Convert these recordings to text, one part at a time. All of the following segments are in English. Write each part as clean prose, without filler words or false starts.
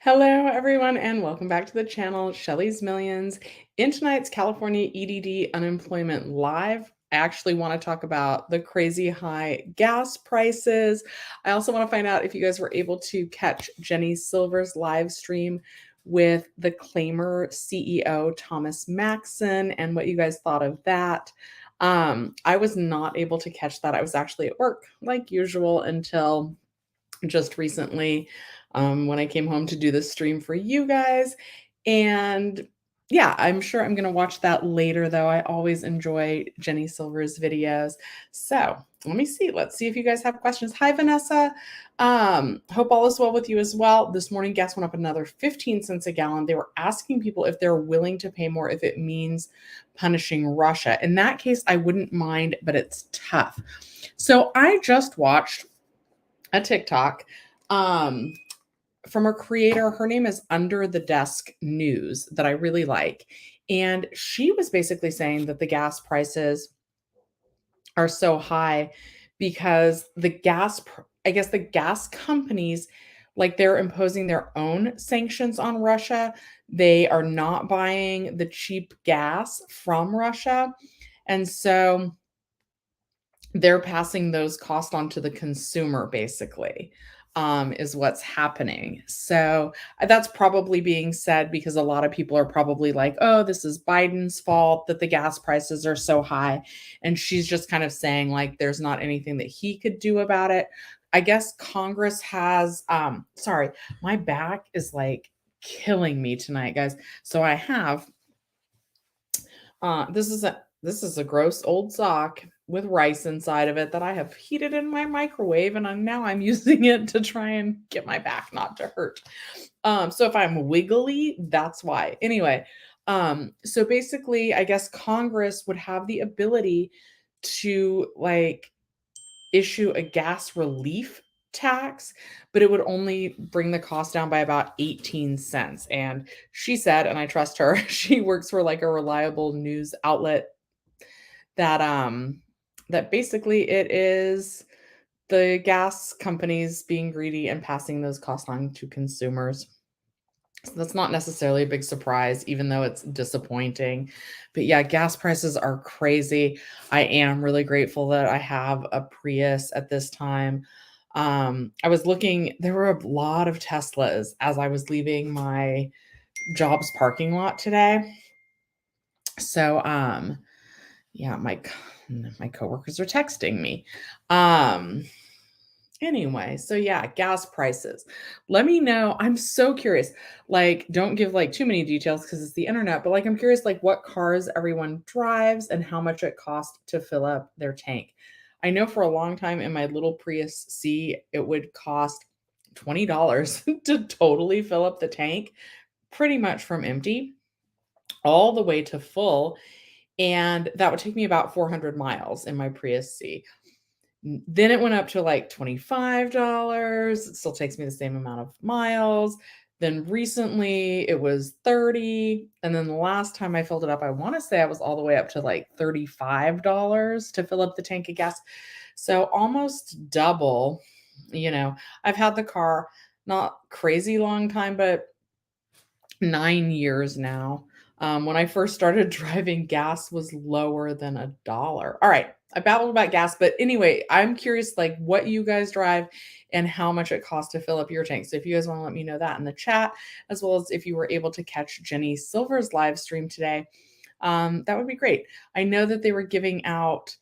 Hello, everyone, and welcome back to the channel, Shelly's Millions. In tonight's California EDD Unemployment Live, I actually want to talk about the crazy high gas prices. I also want to find out if you guys were able to catch Jenny Silver's live stream with the Claimer CEO, Thomas Maxson, and what you guys thought of that. I was not able to catch that. I was actually at work like usual until just recently when I came home to do this stream for you guys. And yeah, I'm sure I'm going to watch that later, though. I always enjoy Jenny Silver's videos. So let me see. Let's see if you guys have questions. Hi, Vanessa. Hope all is well with you as well. This morning, gas went up another 15 cents a gallon. They were asking people if they're willing to pay more if it means punishing Russia. In that case, I wouldn't mind, but it's tough. So I just watched a TikTok from a creator. Her name is Under the Desk News that I really like. And she was basically saying that the gas prices are so high because the gas companies, like, they're imposing their own sanctions on Russia. They are not buying the cheap gas from Russia. And so they're passing those costs on to the consumer, basically, is what's happening. So that's probably being said because a lot of people are probably like, oh, this is Biden's fault that the gas prices are so high. And she's just kind of saying, like, there's not anything that he could do about it. I guess Congress has, sorry, my back is like killing me tonight, guys. So I have, this is a gross old sock with rice inside of it that I have heated in my microwave, and now I'm using it to try and get my back not to hurt. So if I'm wiggly, that's why. Anyway, so basically, I guess Congress would have the ability to, like, issue a gas relief tax, but it would only bring the cost down by about 18 cents. And she said, and I trust her, she works for like a reliable news outlet that basically it is the gas companies being greedy and passing those costs on to consumers. So that's not necessarily a big surprise, even though it's disappointing. But yeah, gas prices are crazy. I am really grateful that I have a Prius at this time. I was looking, there were a lot of Teslas as I was leaving my job's parking lot today. So yeah, my coworkers are texting me. Anyway, so yeah, gas prices. Let me know. I'm so curious. Like, don't give like too many details because it's the internet, but like I'm curious like what cars everyone drives and how much it costs to fill up their tank. I know for a long time in my little Prius C, it would cost $20 to totally fill up the tank, pretty much from empty all the way to full. And that would take me about 400 miles in my Prius C. Then it went up to like $25. It still takes me the same amount of miles. Then recently it was 30. And then the last time I filled it up, I want to say I was all the way up to like $35 to fill up the tank of gas. So almost double. I've had the car not crazy long time, but 9 years now. When I first started driving, gas was lower than $1. All right, I babbled about gas, but anyway, I'm curious, like, what you guys drive and how much it costs to fill up your tank. So if you guys want to let me know that in the chat, as well as if you were able to catch Jenny Silver's live stream today, that would be great. I know that they were giving out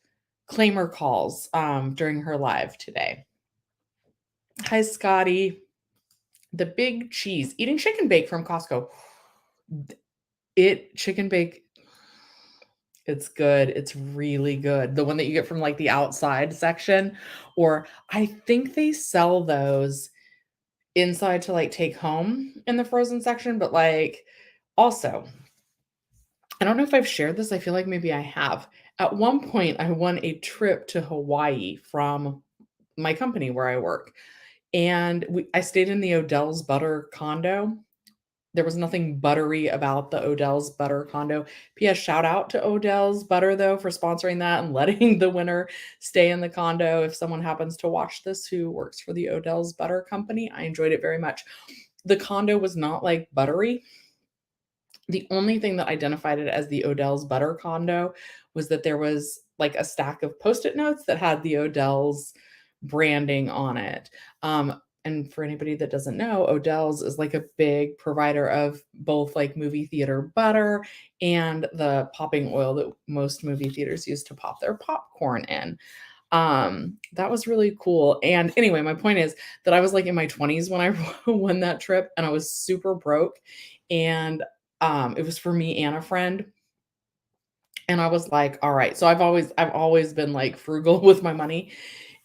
claimer calls during her live today. Hi, Scotty. The big cheese, eating chicken bake from Costco. Chicken bake, it's good. It's really good. The one that you get from like the outside section, or I think they sell those inside to like take home in the frozen section, but like also, I don't know if I've shared this. I feel like maybe I have. At one point, I won a trip to Hawaii from my company where I work. And I stayed in the Odell's Butter condo. There was nothing buttery about the Odell's Butter condo. P.S. Shout out to Odell's Butter, though, for sponsoring that and letting the winner stay in the condo. If someone happens to watch this who works for the Odell's Butter company, I enjoyed it very much. The condo was not like buttery. The only thing that identified it as the Odell's butter condo was that there was like a stack of Post-it notes that had the Odell's branding on it. And for anybody that doesn't know, Odell's is like a big provider of both like movie theater butter and the popping oil that most movie theaters use to pop their popcorn in. That was really cool. And anyway, my point is that I was like in my 20s when I won that trip and I was super broke. And it was for me and a friend. And I was like, all right. So I've always been like frugal with my money.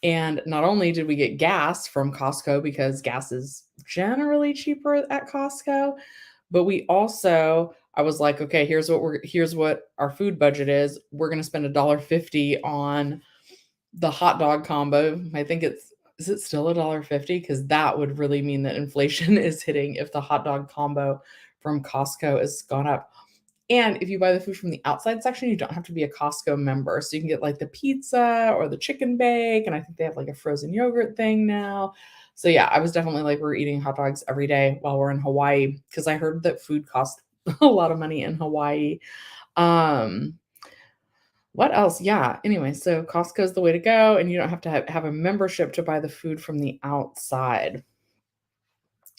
And not only did we get gas from Costco because gas is generally cheaper at Costco, but we also I was like, okay, here's what our food budget is. We're gonna spend $1.50 on the hot dog combo. I think it's is it still $1.50? Because that would really mean that inflation is hitting if the hot dog combo from Costco has gone up. And if you buy the food from the outside section, you don't have to be a Costco member. So you can get like the pizza or the chicken bake. And I think they have like a frozen yogurt thing now. So yeah, I was definitely like, we're eating hot dogs every day while we're in Hawaii because I heard that food costs a lot of money in Hawaii. Um, what else? Yeah. Anyway, so Costco is the way to go, and you don't have to have a membership to buy the food from the outside.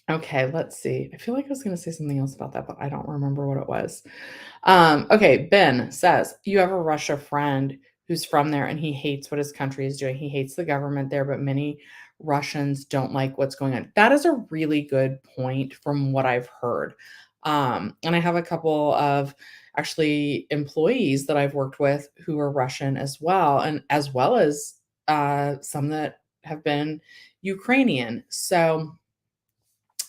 Okay, let's see. I feel like I was going to say something else about that, but I don't remember what it was. Okay, Ben says, you have a Russia friend who's from there and he hates what his country is doing. He hates the government there, but many Russians don't like what's going on. That is a really good point from what I've heard. And I have a couple of actually employees that I've worked with who are Russian as well, and as well as some that have been Ukrainian. So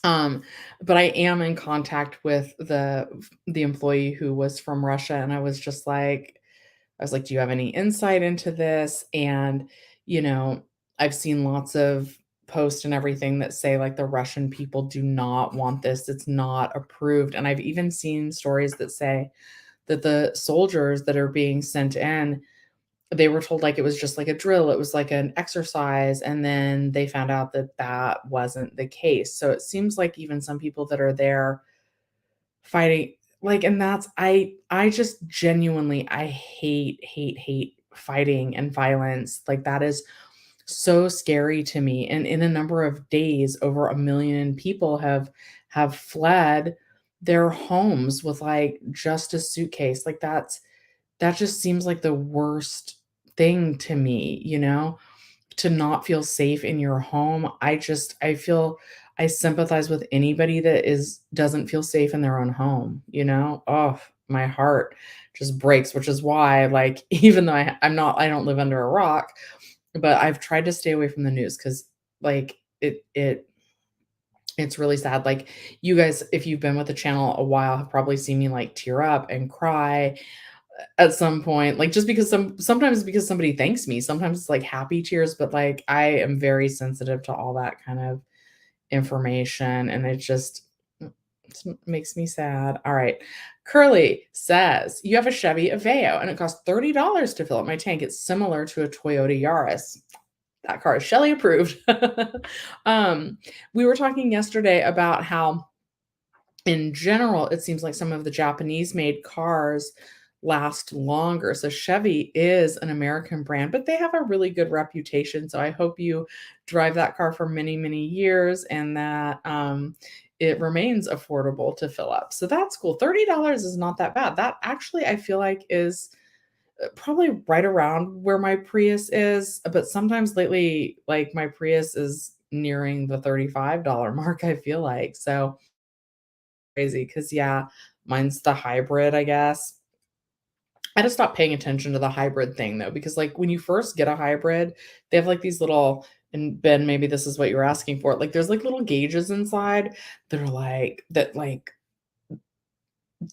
um, but I am in contact with the employee who was from Russia, and I was like, "Do you have any insight into this?" And, you know, I've seen lots of posts and everything that say like the Russian people do not want this. It's not approved. And I've even seen stories that say that the soldiers that are being sent in, they were told like it was just like a drill, it was like an exercise, and then they found out that that wasn't the case. So it seems like even some people that are there fighting like and that's I just genuinely I hate fighting and violence. Like that is so scary to me. And in a number of days, over 1 million people have fled their homes with like just a suitcase. Like that just seems like the worst thing to me, you know, to not feel safe in your home. I feel I sympathize with anybody that is doesn't feel safe in their own home, you know? Oh, my heart just breaks, which is why like even though I don't live under a rock, but I've tried to stay away from the news cuz like it's really sad. Like you guys, if you've been with the channel a while, have probably seen me like tear up and cry at some point, like, just because sometimes because somebody thanks me, sometimes it's, like, happy tears, but, like, I am very sensitive to all that kind of information, and it just makes me sad. Alright. Curly says, "You have a Chevy Aveo, and it costs $30 to fill up my tank. It's similar to a Toyota Yaris." That car is Shelly approved. Um, we were talking yesterday about how in general, it seems like some of the Japanese-made cars last longer. So Chevy is an American brand, but they have a really good reputation. So I hope you drive that car for many, many years and that it remains affordable to fill up. So that's cool. $30 is not that bad. That actually I feel like is probably right around where my Prius is, but sometimes lately like my Prius is nearing the $35 mark, I feel like. So crazy because yeah, mine's the hybrid, I guess. I had to stop paying attention to the hybrid thing though, because like when you first get a hybrid, they have like these little and Ben, maybe this is what you were asking for. Like there's like little gauges inside that are like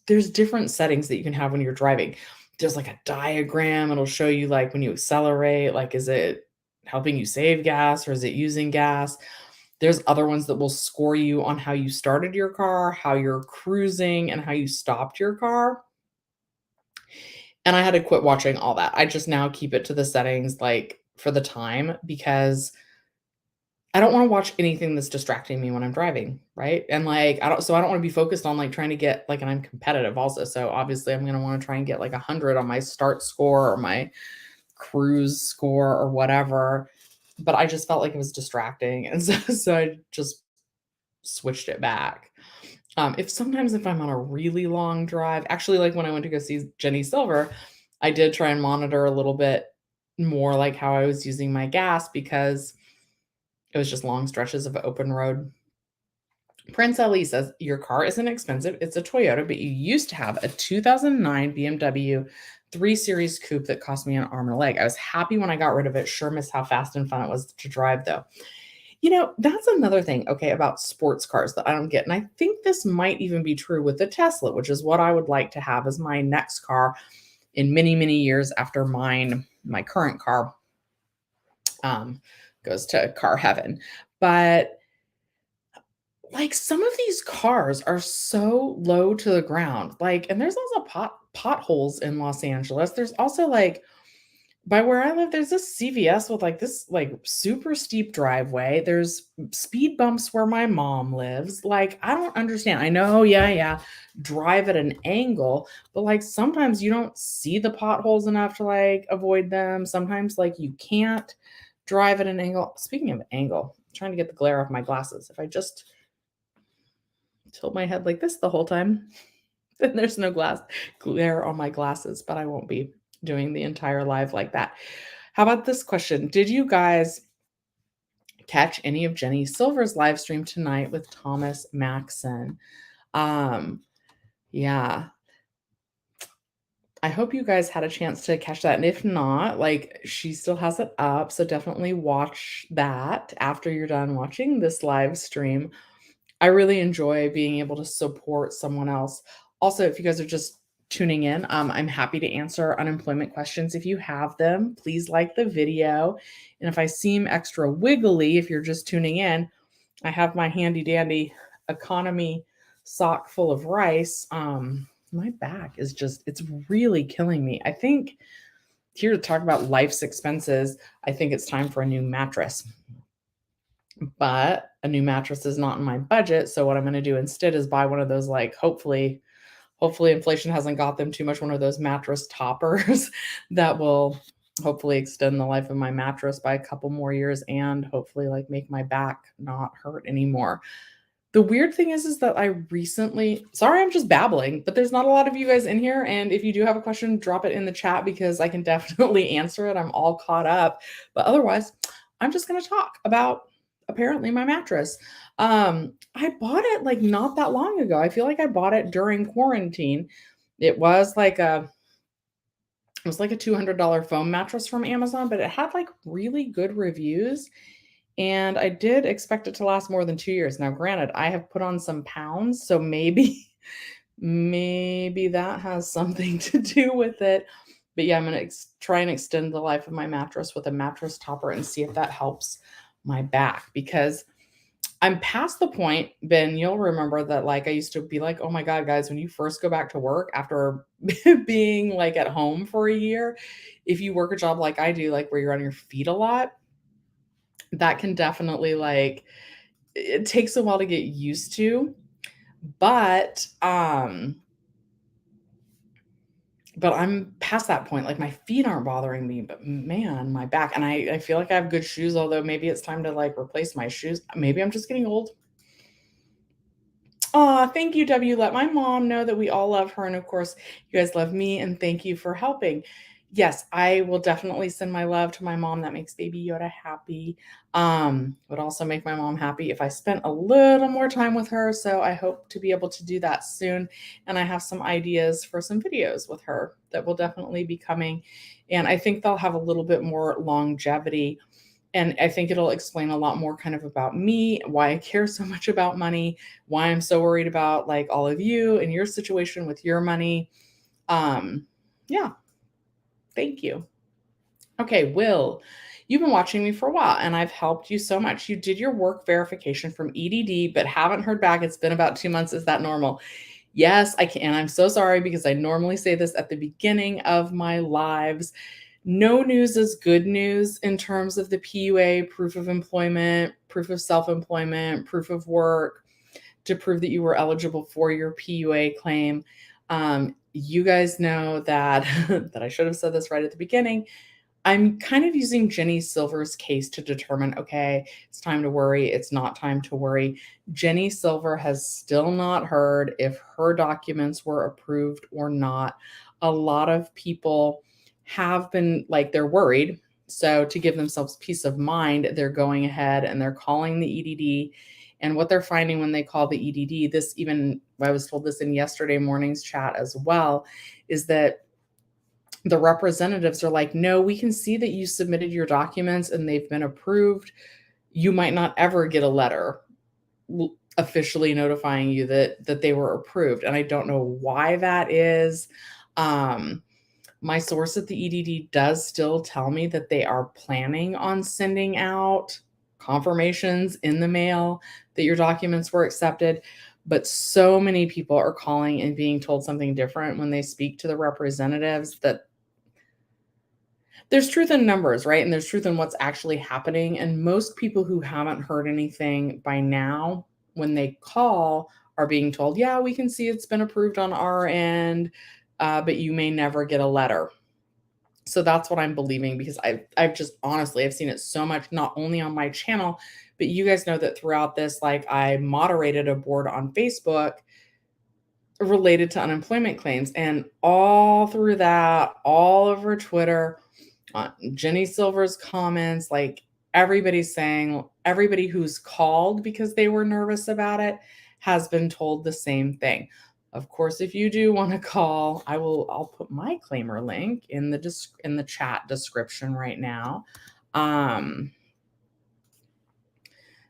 there's different settings that you can have when you're driving. There's like a diagram, it'll show you like when you accelerate, like is it helping you save gas or is it using gas? There's other ones that will score you on how you started your car, how you're cruising, and how you stopped your car. And I had to quit watching all that. I just now keep it to the settings, like, for the time because I don't wanna watch anything that's distracting me when I'm driving, right? And, like, I don't wanna be focused on, like, trying to get like and I'm competitive also, so obviously I'm gonna wanna try and get, like, 100 on my start score or my cruise score or whatever, but I just felt like it was distracting, and so I just switched it back. If I'm on a really long drive actually, like, when I went to go see Jenny Silver, I did try and monitor a little bit more, like, how I was using my gas because it was just long stretches of open road. Prince Ali says, "Your car isn't expensive, it's a Toyota, but you used to have a 2009 BMW 3 Series coupe that cost me an arm and a leg. I was happy when I got rid of it, sure miss how fast and fun it was to drive, though." That's another thing, okay, about sports cars that I don't get, and I think this might even be true with the Tesla, which is what I would like to have as my next car in many, many years after my current car, um, goes to car heaven. But like, some of these cars are so low to the ground, like and there's also potholes in Los Angeles. There's also, like by where I live, there's this CVS with, like, this, like, super steep driveway. There's speed bumps where my mom lives. Like, I don't understand. I know, yeah, yeah, drive at an angle, but, like, sometimes you don't see the potholes enough to, like, avoid them. Sometimes, like, you can't drive at an angle. Speaking of angle, I'm trying to get the glare off my glasses. If I just tilt my head like this the whole time, then there's no glare on my glasses, but I won't be doing the entire live like that. How about this question? Did you guys catch any of Jenny Silver's live stream tonight with Thomas Maxon? Um, yeah. I hope you guys had a chance to catch that. And if not, like she still has it up. So definitely watch that after you're done watching this live stream. I really enjoy being able to support someone else. Also, if you guys are just tuning in, I'm happy to answer unemployment questions. If you have them, please like the video. And if I seem extra wiggly, if you're just tuning in, I have my handy dandy economy sock full of rice. My back is it's really killing me. I think here to talk about life's expenses, I think it's time for a new mattress. But a new mattress is not in my budget, so what I'm gonna do instead is buy one of those, like, hopefully inflation hasn't got them too much, one of those mattress toppers that will hopefully extend the life of my mattress by a couple more years and hopefully, like, make my back not hurt anymore. The weird thing is that I recently sorry, I'm just babbling, but there's not a lot of you guys in here, and if you do have a question, drop it in the chat because I can definitely answer it. I'm all caught up, but otherwise, I'm just gonna talk about apparently my mattress. I bought it, like, not that long ago. I feel like I bought it during quarantine. It was like a it was like a $200 foam mattress from Amazon, but it had, like, really good reviews, and I did expect it to last more than 2 years. Now, granted, I have put on some pounds, so maybe maybe that has something to do with it. But yeah, I'm gonna try and extend the life of my mattress with a mattress topper and see if that helps my back because I'm past the point, Ben, you'll remember that, like, I used to be like, "Oh my god, guys, when you first go back to work after being, like, at home for a year, if you work a job like I do, like, where you're on your feet a lot, that can definitely, like it takes a while to get used to, but, I'm past that point, like, my feet aren't bothering me, but man, my back and I feel like I have good shoes, although maybe it's time to, like, replace my shoes. Maybe I'm just getting old. Aw, thank you, W. Let my mom know that we all love her, and of course, you guys love me, and thank you for helping. Yes, I will definitely send my love to my mom. That makes Baby Yoda happy. Would also make my mom happy if I spent a little more time with her, so I hope to be able to do that soon, and I have some ideas for some videos with her that will definitely be coming, and I think they'll have a little bit more longevity and I think it'll explain a lot more kind of about me, why I care so much about money, why I'm so worried about like all of you and your situation with your money. Yeah, thank you. Okay, Will, you've been watching me for a while and I've helped you so much. You did your work verification from EDD, but haven't heard back. It's been about 2 months. Is that normal? Yes, I can. And I'm so sorry because I normally say this at the beginning of my lives. No news is good news in terms of the PUA, proof of employment, proof of self-employment, proof of work to prove that you were eligible for your PUA claim. You guys know that that I should have said this right at the beginning. I'm kind of using Jenny Silver's case to determine, okay, it's time to worry, it's not time to worry. Jenny Silver has still not heard if her documents were approved or not. A lot of people have been like, they're worried. So to give themselves peace of mind, they're going ahead and they're calling the EDD. And what they're finding when they call the EDD, this even, I was told this in yesterday morning's chat as well, is that the representatives are like, no, we can see that you submitted your documents and they've been approved. You might not ever get a letter officially notifying you that they were approved. And I don't know why that is. My source at the EDD does still tell me that they are planning on sending out confirmations in the mail that your documents were accepted. But so many people are calling and being told something different when they speak to the representatives that there's truth in numbers, right? And there's truth in what's actually happening. And most people who haven't heard anything by now, when they call, are being told, yeah, we can see it's been approved on our end, but you may never get a letter. So that's what I'm believing, because I've just honestly, I've seen it so much, not only on my channel, but you guys know that throughout this, like, I moderated a board on Facebook related to unemployment claims, and all through that, all over Twitter, Jenny Silver's comments, like, everybody's saying, everybody who's called because they were nervous about it has been told the same thing. Of course, if you do want to call, I'll put my claimer link in the chat description right now.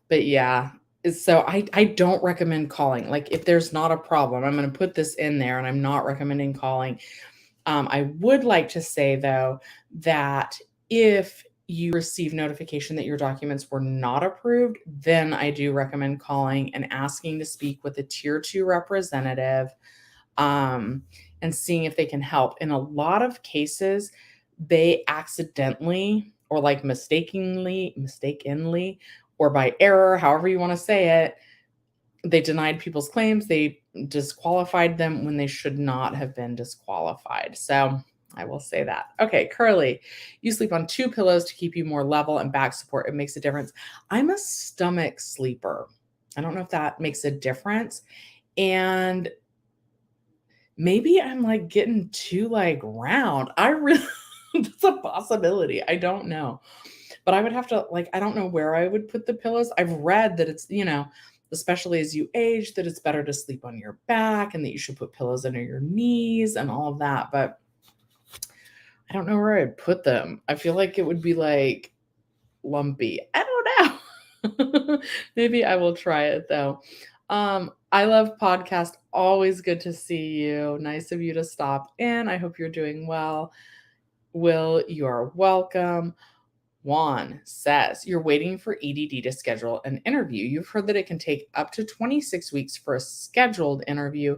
But yeah, so I don't recommend calling. Like, if there's not a problem, I'm going to put this in there, and I'm not recommending calling. I would like to say, though, that if you receive notification that your documents were not approved, then I do recommend calling and asking to speak with a tier 2 representative, and seeing if they can help. In a lot of cases, they accidentally or like mistakenly, or by error, however you want to say it, they denied people's claims. They disqualified them when they should not have been disqualified. So I will say that. Okay, Curly, you sleep on 2 pillows to keep you more level and back support. It makes a difference. I'm a stomach sleeper. I don't know if that makes a difference. And maybe I'm like getting too like round. I really, that's a possibility. I don't know. But I would have to, like, I don't know where I would put the pillows. I've read that it's, especially as you age, that it's better to sleep on your back and that you should put pillows under your knees and all of that. But I don't know where I'd put them. I feel like it would be like lumpy. I don't know. Maybe I will try it though. I love podcast. Always good to see you. Nice of you to stop in. I hope you're doing well. Will, you are welcome. Juan says, you're waiting for EDD to schedule an interview. You've heard that it can take up to 26 weeks for a scheduled interview.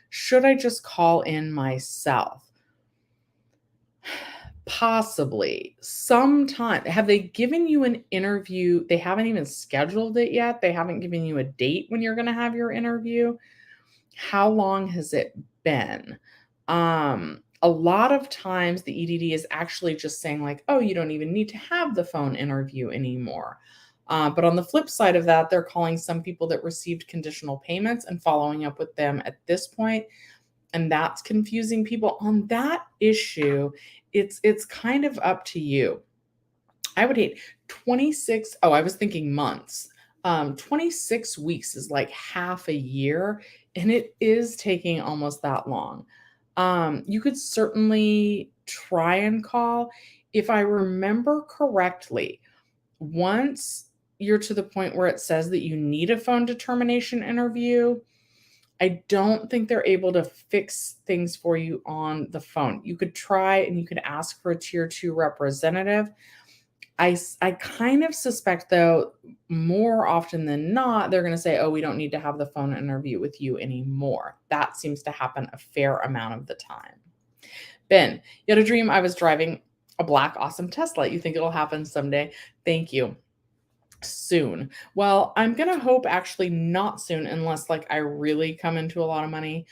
Should I just call in myself? Possibly. Sometime. Have they given you an interview? They haven't even scheduled it yet. They haven't given you a date when you're going to have your interview. How long has it been? A lot of times the EDD is actually just saying like, oh, you don't even need to have the phone interview anymore. But on the flip side of that, they're calling some people that received conditional payments and following up with them at this point. And that's confusing people. On that issue, it's kind of up to you. I would hate 26. Oh, I was thinking months. 26 weeks is like half a year, and it is taking almost that long. You could certainly try and call. If I remember correctly, once you're to the point where it says that you need a phone determination interview, I don't think they're able to fix things for you on the phone. You could try and you could ask for a tier 2 representative. I kind of suspect, though, more often than not, they're going to say, oh, we don't need to have the phone interview with you anymore. That seems to happen a fair amount of the time. Ben, you had a dream I was driving a black awesome Tesla. You think it'll happen someday? Thank you. Soon. Well, I'm gonna hope actually not soon unless like I really come into a lot of money,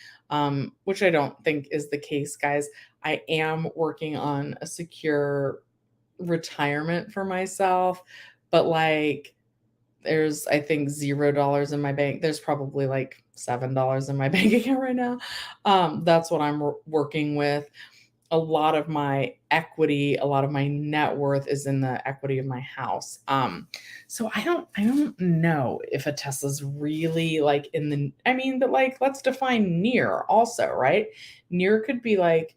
which I don't think is the case, guys. I am working on a secure retirement for myself, but like there's I think $0 in my bank. There's probably like $7 in my bank account right now. That's what I'm working with. A lot of my equity, a lot of my net worth is in the equity of my house. So I don't know if a Tesla's really like in the I mean, but like let's define near also, right? Near could be like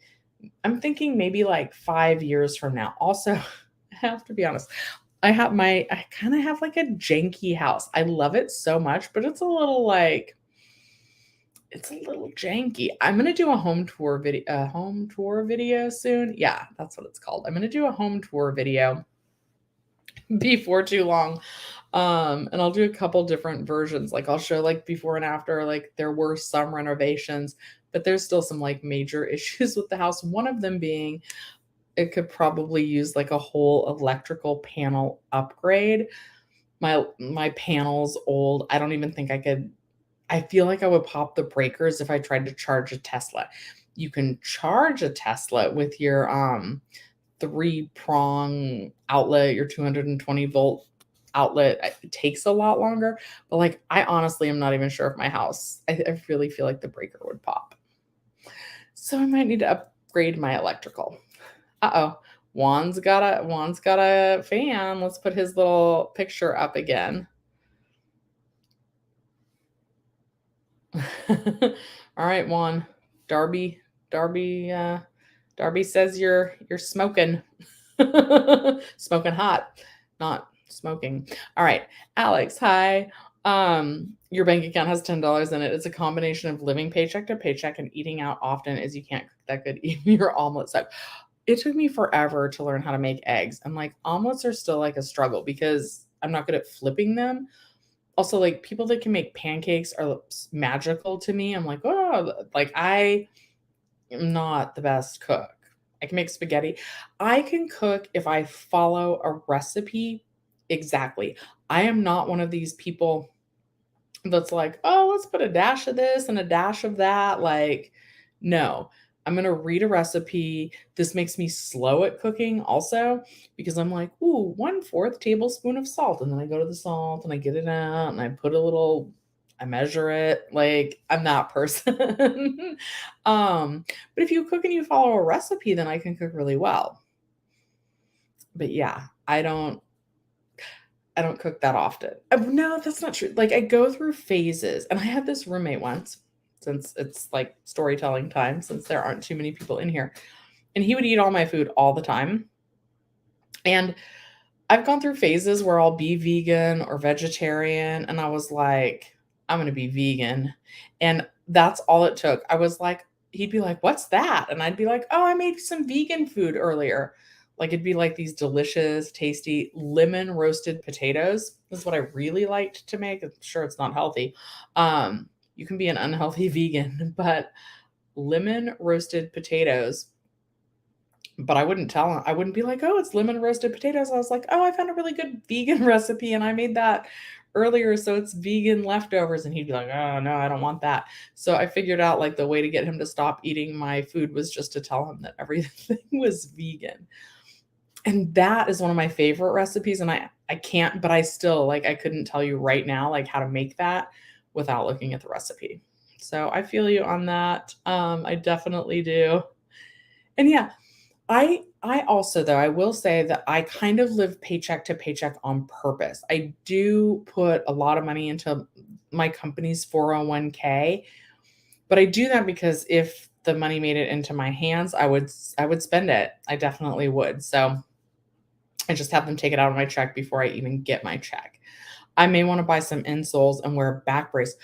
I'm thinking maybe like 5 years from now. Also, I have to be honest. I kind of have like a janky house. I love it so much, but it's a little janky. I'm gonna do a home tour video soon. Yeah, that's what it's called. I'm gonna do a home tour video before too long. And I'll do a couple different versions. Like I'll show like before and after, like there were some renovations, but there's still some like major issues with the house. One of them being it could probably use like a whole electrical panel upgrade. My panel's old. I don't even think I could I feel like I would pop the breakers if I tried to charge a Tesla. You can charge a Tesla with your 3-prong outlet, your 220-volt outlet. It takes a lot longer, but like I honestly am not even sure if my house I really feel like the breaker would pop. So I might need to upgrade my electrical. Uh-oh. Juan's got a fan. Let's put his little picture up again. All right, Juan. Darby, Darby, Darby says you're smoking. Smoking hot, not smoking. All right. Alex, hi. Your bank account has $10 in it. It's a combination of living paycheck to paycheck and eating out often as you can't cook that good. Even your omelet suck. It took me forever to learn how to make eggs. And like omelets are still like a struggle because I'm not good at flipping them. Also, like people that can make pancakes are magical to me. I'm like, oh, like I am not the best cook. I can make spaghetti. I can cook if I follow a recipe exactly. I am not one of these people that's like, oh, let's put a dash of this and a dash of that. Like, no, I'm going to read a recipe. This makes me slow at cooking also because I'm like, ooh, 1/4 tablespoon of salt. And then I go to the salt and I get it out and I put a little, I measure it. Like, I'm that person. But if you cook and you follow a recipe, then I can cook really well. But yeah, I don't cook that often. No, that's not true. Like I go through phases, and I had this roommate once, since it's like storytelling time, since there aren't too many people in here, and he would eat all my food all the time. And I've gone through phases where I'll be vegan or vegetarian, and I was like, I'm gonna be vegan, and that's all it took. I was like, he'd be like, "What's that?" And I'd be like, "Oh, I made some vegan food earlier." Like it'd be like these delicious, tasty lemon roasted potatoes. This is what I really liked to make. I'm sure it's not healthy. You can be an unhealthy vegan, but lemon roasted potatoes. But I wouldn't tell him. I wouldn't be like, "Oh, it's lemon roasted potatoes." I was like, "Oh, I found a really good vegan recipe and I made that earlier, so it's vegan leftovers." And he'd be like, "Oh, no, I don't want that." So I figured out like the way to get him to stop eating my food was just to tell him that everything was vegan. And that is one of my favorite recipes, and I can't but I still like, I couldn't tell you right now, like, how to make that without looking at the recipe. So I feel you on that. I definitely do. And yeah, I also though, I will say that I kind of live paycheck to paycheck on purpose. I do put a lot of money into my company's 401k, but I do that because if the money made it into my hands, I would spend it. I definitely would. So I just have them take it out of my check before I even get my check. I may want to buy some insoles and wear a back brace.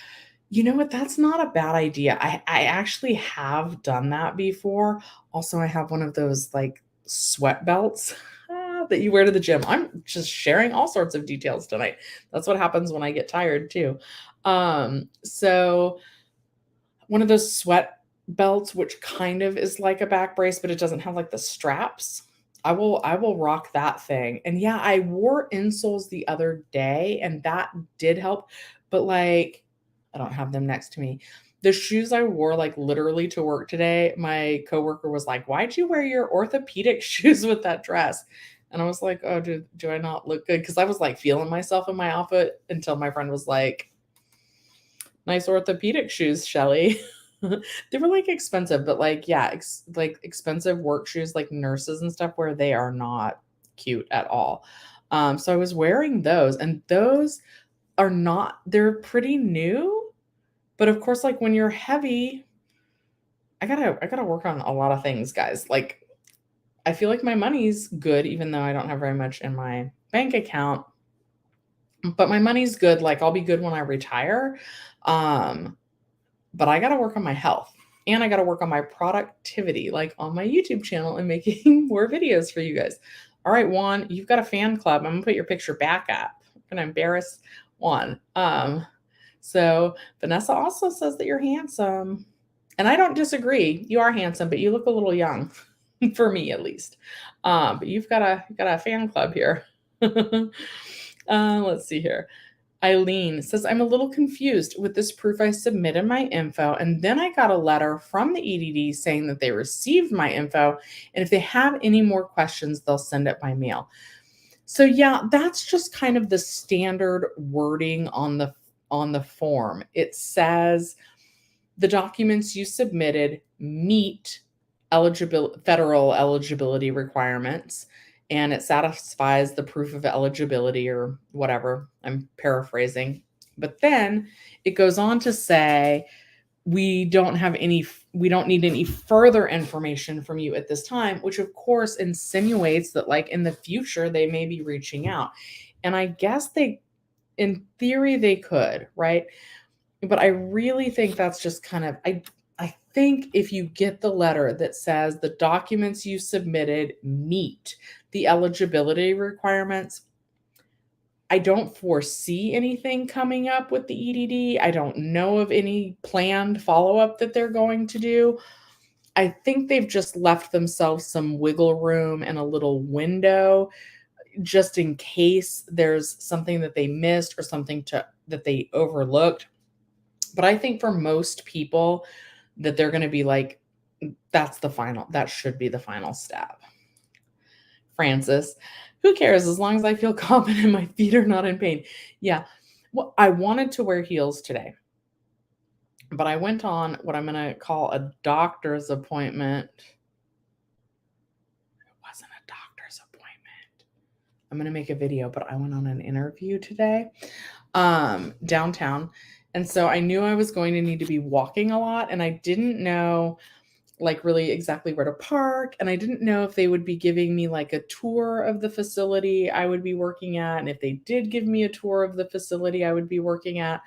You know what? That's not a bad idea. I actually have done that before. Also, I have one of those like sweat belts that you wear to the gym. I'm just sharing all sorts of details tonight. That's what happens when I get tired too. So one of those sweat belts, which kind of is like a back brace, but it doesn't have like the straps. I will rock that thing. And yeah, I wore insoles the other day and that did help, but like I don't have them next to me. The shoes I wore like literally to work today, my coworker was like, "Why'd you wear your orthopedic shoes with that dress?" And I was like, "Oh, do I not look good?" Because I was like feeling myself in my outfit until my friend was like, "Nice orthopedic shoes, Shelly." They were like expensive, but like yeah, like expensive work shoes like nurses and stuff where they are not cute at all. So I was wearing those and those are not they're pretty new, but of course like when you're heavy, I got to work on a lot of things, guys. Like I feel like my money's good even though I don't have very much in my bank account, but my money's good. Like I'll be good when I retire. Um but I got to work on my health and I got to work on my productivity, like on my YouTube channel and making more videos for you guys. All right, Juan, you've got a fan club. I'm gonna put your picture back up. I'm gonna embarrass Juan. So Vanessa also says that you're handsome, and I don't disagree. You are handsome, but you look a little young, for me at least. But you've got a fan club here. Let's see here. Eileen says, I'm a little confused with this proof. I submitted my info, and then I got a letter from the EDD saying that they received my info, and if they have any more questions, they'll send it by mail. So yeah, that's just kind of the standard wording on the form. It says the documents you submitted meet federal eligibility requirements and it satisfies the proof of eligibility or whatever. I'm paraphrasing. But then it goes on to say we don't need any further information from you at this time, which of course insinuates that like in the future they may be reaching out. And I guess in theory they could, right? But I really think that's just kind of I think if you get the letter that says the documents you submitted meet the eligibility requirements, I don't foresee anything coming up with the EDD. I don't know of any planned follow-up that they're going to do. I think they've just left themselves some wiggle room and a little window just in case there's something that they missed or something that they overlooked. But I think for most people that they're going to be like, that should be the final step. Francis, who cares as long as I feel confident my feet are not in pain? Yeah. Well, I wanted to wear heels today, but I went on what I'm going to call a doctor's appointment. It wasn't a doctor's appointment. I'm going to make a video, but I went on an interview today downtown. And so I knew I was going to need to be walking a lot and I didn't know like really exactly where to park. And I didn't know if they would be giving me like a tour of the facility I would be working at. And if they did give me a tour of the facility I would be working at,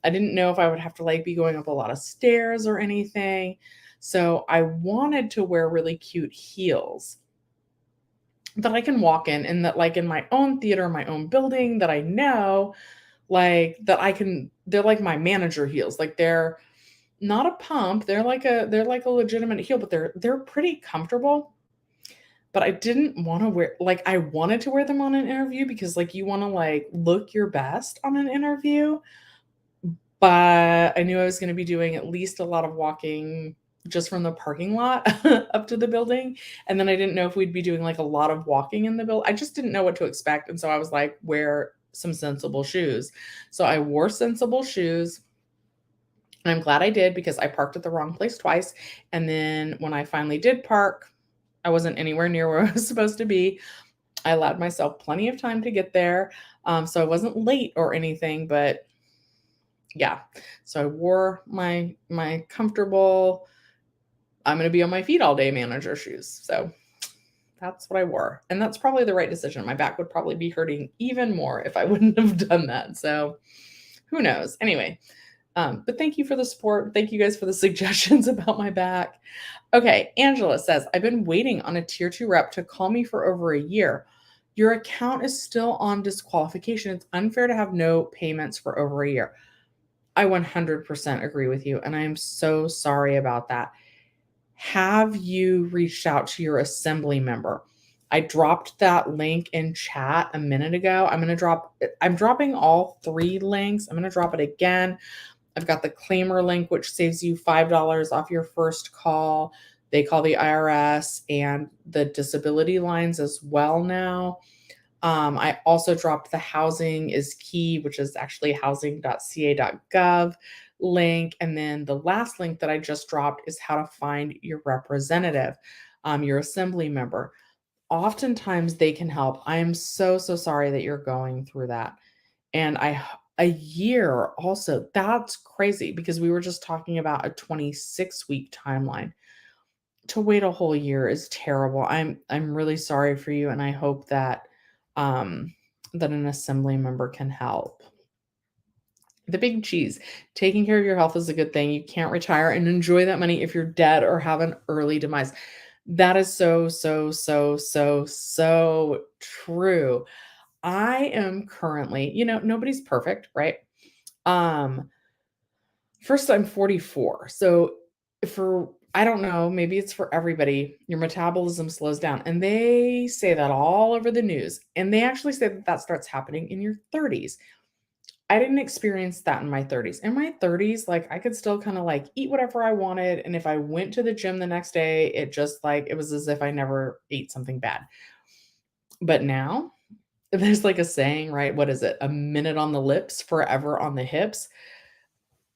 I didn't know if I would have to like be going up a lot of stairs or anything. So I wanted to wear really cute heels that I can walk in and that like in my own theater, my own building that I know, like that they're like my manager heels. Like they're not a pump. They're like a legitimate heel, but they're pretty comfortable. But I didn't want to wear like I wanted to wear them on an interview because like you want to like look your best on an interview. But I knew I was going to be doing at least a lot of walking just from the parking lot up to the building. And then I didn't know if we'd be doing like a lot of walking in the building. I just didn't know what to expect. And so I was like, wear some sensible shoes. So I wore sensible shoes. And I'm glad I did because I parked at the wrong place twice. And then when I finally did park, I wasn't anywhere near where I was supposed to be. I allowed myself plenty of time to get there. So I wasn't late or anything, but yeah. So I wore my comfortable, I'm going to be on my feet all day manager shoes. So that's what I wore. And that's probably the right decision. My back would probably be hurting even more if I wouldn't have done that. So who knows? Anyway, but thank you for the support. Thank you guys for the suggestions about my back. Okay, Angela says, I've been waiting on a tier 2 rep to call me for over a year. Your account is still on disqualification. It's unfair to have no payments for over a year. I 100% agree with you, and I am so sorry about that. Have you reached out to your assembly member? I dropped that link in chat a minute ago. I'm dropping all 3 links. I'm gonna drop it again. I've got the claimer link, which saves you $5 off your first call. They call the IRS, and the disability lines as well now. I also dropped the housing is key, which is actually housing.ca.gov link. And then the last link that I just dropped is how to find your representative, your assembly member. Oftentimes they can help. I am so, so sorry that you're going through that. And a year also, that's crazy because we were just talking about a 26-week timeline. To wait a whole year is terrible. I'm really sorry for you, and I hope that that an assembly member can help. The big cheese. Taking care of your health is a good thing. You can't retire and enjoy that money if you're dead or have an early demise. That is so, so, so, so, so true. I am currently, nobody's perfect, right? Um, First, I'm 44. So for I don't know, maybe it's for everybody, your metabolism slows down. And they say that all over the news. And they actually say that that starts happening in your 30s. I didn't experience that in my 30s. In my 30s, like I could still kind of like eat whatever I wanted. And if I went to the gym the next day, it was as if I never ate something bad. But now there's like a saying, right? What is it? A minute on the lips, forever on the hips.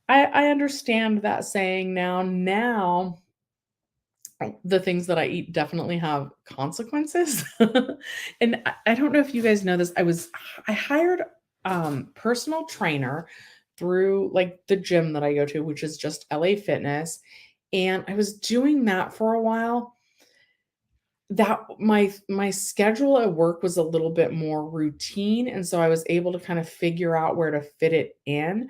I understand that saying now. Now, the things that I eat definitely have consequences. And I don't know if you guys know this. I hired personal trainer through like the gym that I go to, which is just LA Fitness. And I was doing that for a while. That my schedule at work was a little bit more routine. And so I was able to kind of figure out where to fit it in.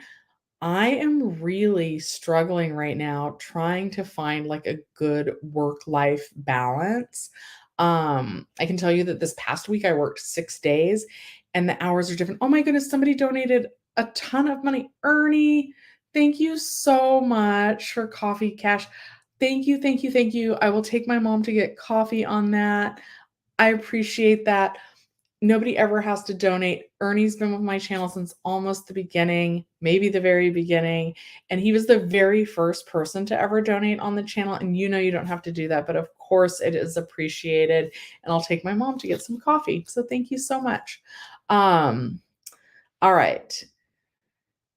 I am really struggling right now trying to find like a good work-life balance. I can tell you that this past week I worked 6 days and the hours are different. Oh my goodness, somebody donated a ton of money. Ernie, thank you so much for coffee cash. Thank you, thank you, thank you. I will take my mom to get coffee on that. I appreciate that. Nobody ever has to donate. Ernie's been with my channel since almost the beginning, maybe the very beginning, and he was the very first person to ever donate on the channel, and you don't have to do that, but of course it is appreciated, and I'll take my mom to get some coffee, so thank you so much. Um, all right.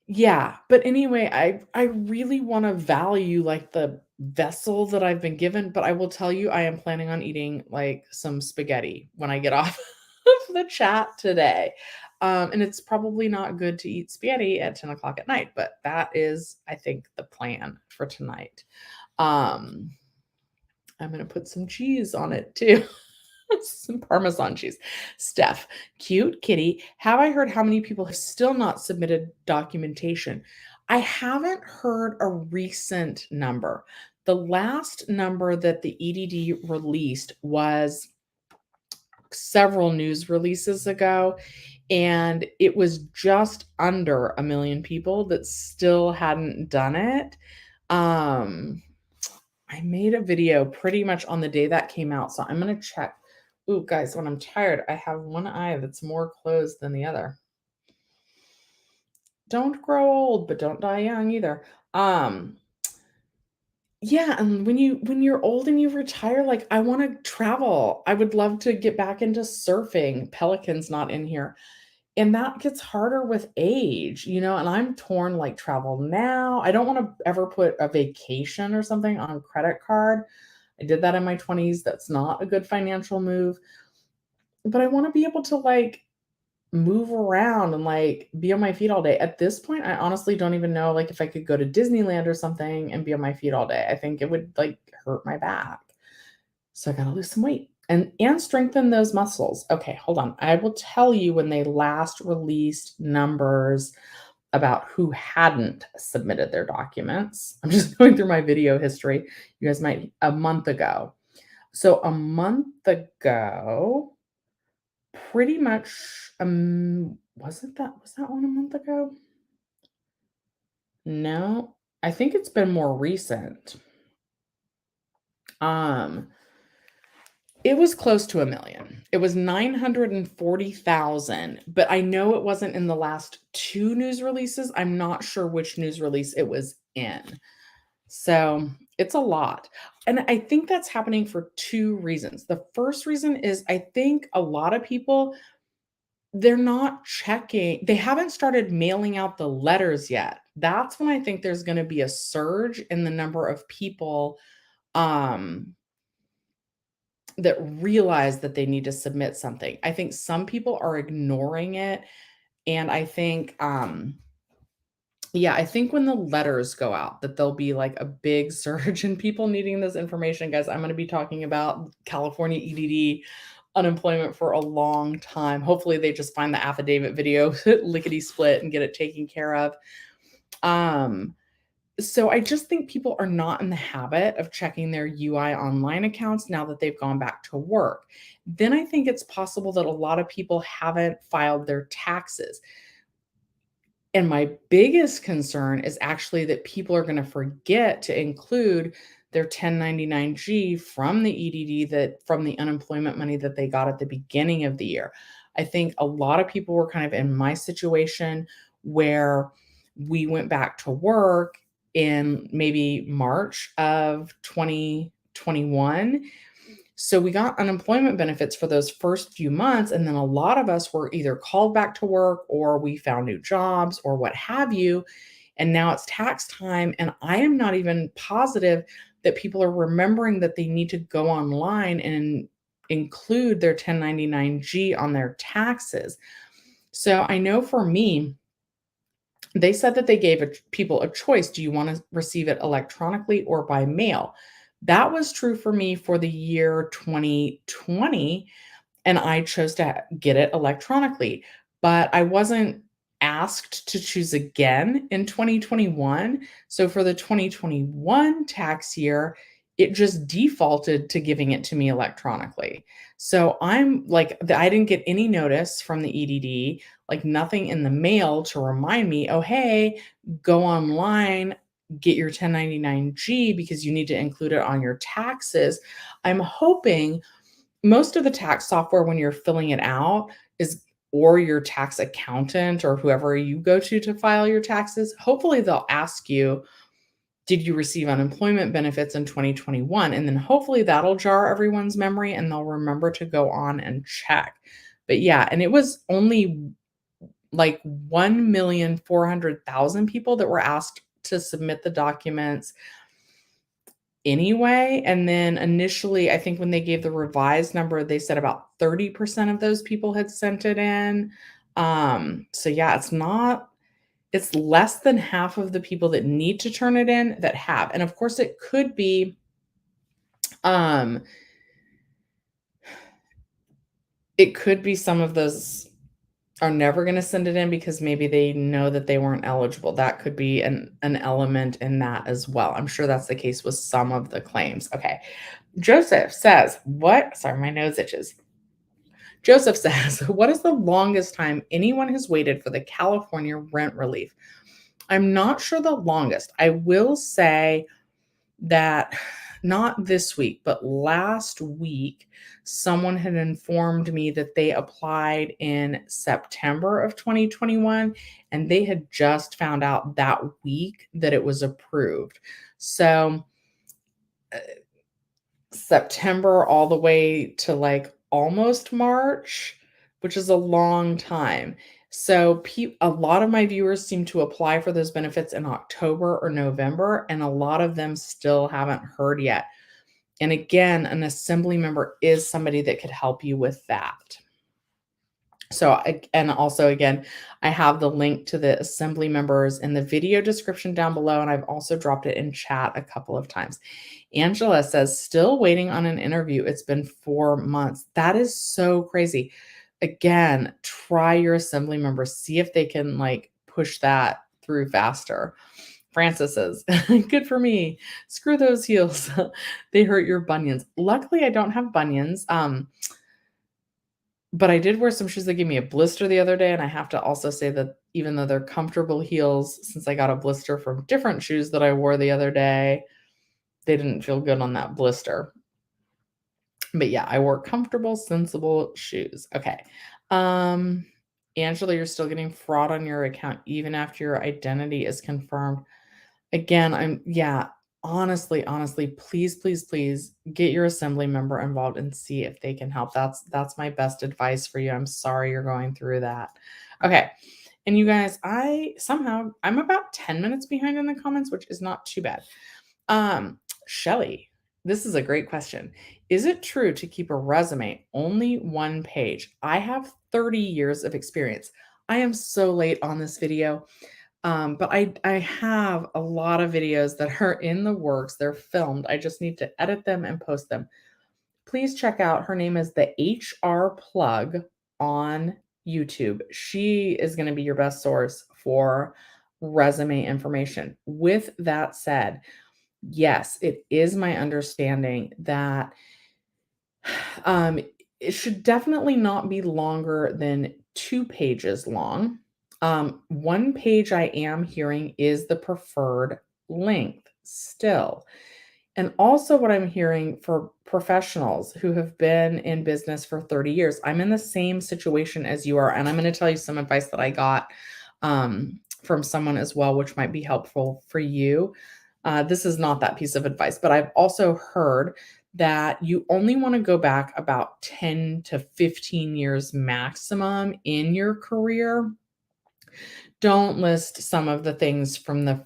Yeah, but anyway, I really wanna value, like, the vessel that I've been given, but I will tell you I am planning on eating, like, some spaghetti when I get off of the chat today. And it's probably not good to eat spaghetti at 10 o'clock at night, but that is, I think, the plan for tonight. Um, I'm gonna put some cheese on it too. Some Parmesan cheese. Steph, cute kitty. Have I heard how many people have still not submitted documentation? I haven't heard a recent number. The last number that the EDD released was several news releases ago, and it was just under 1 million people that still hadn't done it. Um, I made a video pretty much on the day that came out, so I'm gonna check. Ooh, guys, when I'm tired, I have one eye that's more closed than the other. Don't grow old, but don't die young either. Um, yeah, and when you're old and you retire, like I want to travel. I would love to get back into surfing. Pelican's not in here. And that gets harder with age, and I'm torn like travel now. I don't want to ever put a vacation or something on credit card. I did that in my 20s. That's not a good financial move. But I want to be able to like move around and like be on my feet all day. At this point, I honestly don't even know like if I could go to Disneyland or something and be on my feet all day. I think it would like hurt my back. So I got to lose some weight and strengthen those muscles. Okay, hold on. I will tell you when they last released numbers about who hadn't submitted their documents. I'm just going through my video history. You guys might a month ago. So a month ago, pretty much was that one a month ago? No. I think it's been more recent. Um It was close to 1,000,000. It was 940,000, but I know it wasn't in the last 2 news releases. I'm not sure which news release it was in. So, it's a lot. And I think that's happening for 2 reasons. The first reason is I think a lot of people, they're not checking, they haven't started mailing out the letters yet. That's when I think there's gonna be a surge in the number of people, um, that realize that they need to submit something. I think some people are ignoring it, and I think, yeah, I think when the letters go out that there'll be, like, a big surge in people needing this information. Guys, I'm gonna be talking about California EDD unemployment for a long time. Hopefully, they just find the affidavit video, lickety split, and get it taken care of. Um, so I just think people are not in the habit of checking their UI online accounts now that they've gone back to work. Then I think it's possible that a lot of people haven't filed their taxes. And my biggest concern is actually that people are going to forget to include their 1099-G from the EDD, that from the unemployment money that they got at the beginning of the year. I think a lot of people were kind of in my situation where we went back to work in maybe March of 2021, so we got unemployment benefits for those first few months, and then a lot of us were either called back to work or we found new jobs or what have you. And now it's tax time, and I am not even positive that people are remembering that they need to go online and include their 1099-G on their taxes. So I know for me, they said that they gave people a choice. Do you want to receive it electronically or by mail? That was true for me for the year 2020, and I chose to get it electronically. But I wasn't asked to choose again in 2021. So for the 2021 tax year, it just defaulted to giving it to me electronically. So I'm like, I didn't get any notice from the EDD, like nothing in the mail to remind me, oh, hey, go online, get your 1099-G because you need to include it on your taxes. I'm hoping most of the tax software when you're filling it out is, or your tax accountant or whoever you go to file your taxes, hopefully they'll ask you, did you receive unemployment benefits in 2021? And then hopefully that'll jar everyone's memory and they'll remember to go on and check. But yeah, and it was only like 1,400,000 people that were asked to submit the documents anyway. And then initially, I think when they gave the revised number, they said about 30% of those people had sent it in. So yeah, it's less than half of the people that need to turn it in that have. And of course, um, it could be some of those are never going to send it in because maybe they know that they weren't eligible. That could be an element in that as well. I'm sure that's the case with some of the claims. Okay. Joseph says, what? Sorry, my nose itches. Joseph says, what is the longest time anyone has waited for the California rent relief? I'm not sure the longest. I will say that not this week, but last week, someone had informed me that they applied in September of 2021 and they had just found out that week that it was approved. So, September all the way to like almost March, which is a long time. So a lot of my viewers seem to apply for those benefits in October or November, and a lot of them still haven't heard yet. And again, an assembly member is somebody that could help you with that. So, and also again, I have the link to the assembly members in the video description down below, and I've also dropped it in chat a couple of times. Angela says, still waiting on an interview. It's been 4 months. That is so crazy. Again, try your assembly members. See if they can like push that through faster. Francis says, good for me. Screw those heels. They hurt your bunions. Luckily, I don't have bunions. But I did wear some shoes that gave me a blister the other day, and I have to also say that even though they're comfortable heels, since I got a blister from different shoes that I wore the other day, they didn't feel good on that blister. But yeah, I wore comfortable, sensible shoes. Okay. Um, Angela, you're still getting fraud on your account even after your identity is confirmed. Again, yeah, honestly, please, please, please get your assembly member involved and see if they can help. That's my best advice for you. I'm sorry you're going through that. Okay. And you guys, I'm about 10 minutes behind in the comments, which is not too bad. Shelly, this is a great question. Is it true to keep a resume only one page? I have 30 years of experience. I am so late on this video. But I have a lot of videos that are in the works. They're filmed. I just need to edit them and post them. Please check out. Her name is the HR Plug on YouTube. She is going to be your best source for resume information. With that said, yes, it is my understanding that um, it should definitely not be longer than 2 pages long. One page I am hearing is the preferred length still. And also what I'm hearing for professionals who have been in business for 30 years, I'm in the same situation as you are, and I'm gonna tell you some advice that I got, from someone as well, which might be helpful for you. This is not that piece of advice, but I've also heard that you only wanna go back about 10 to 15 years maximum in your career. Don't list some of the things from the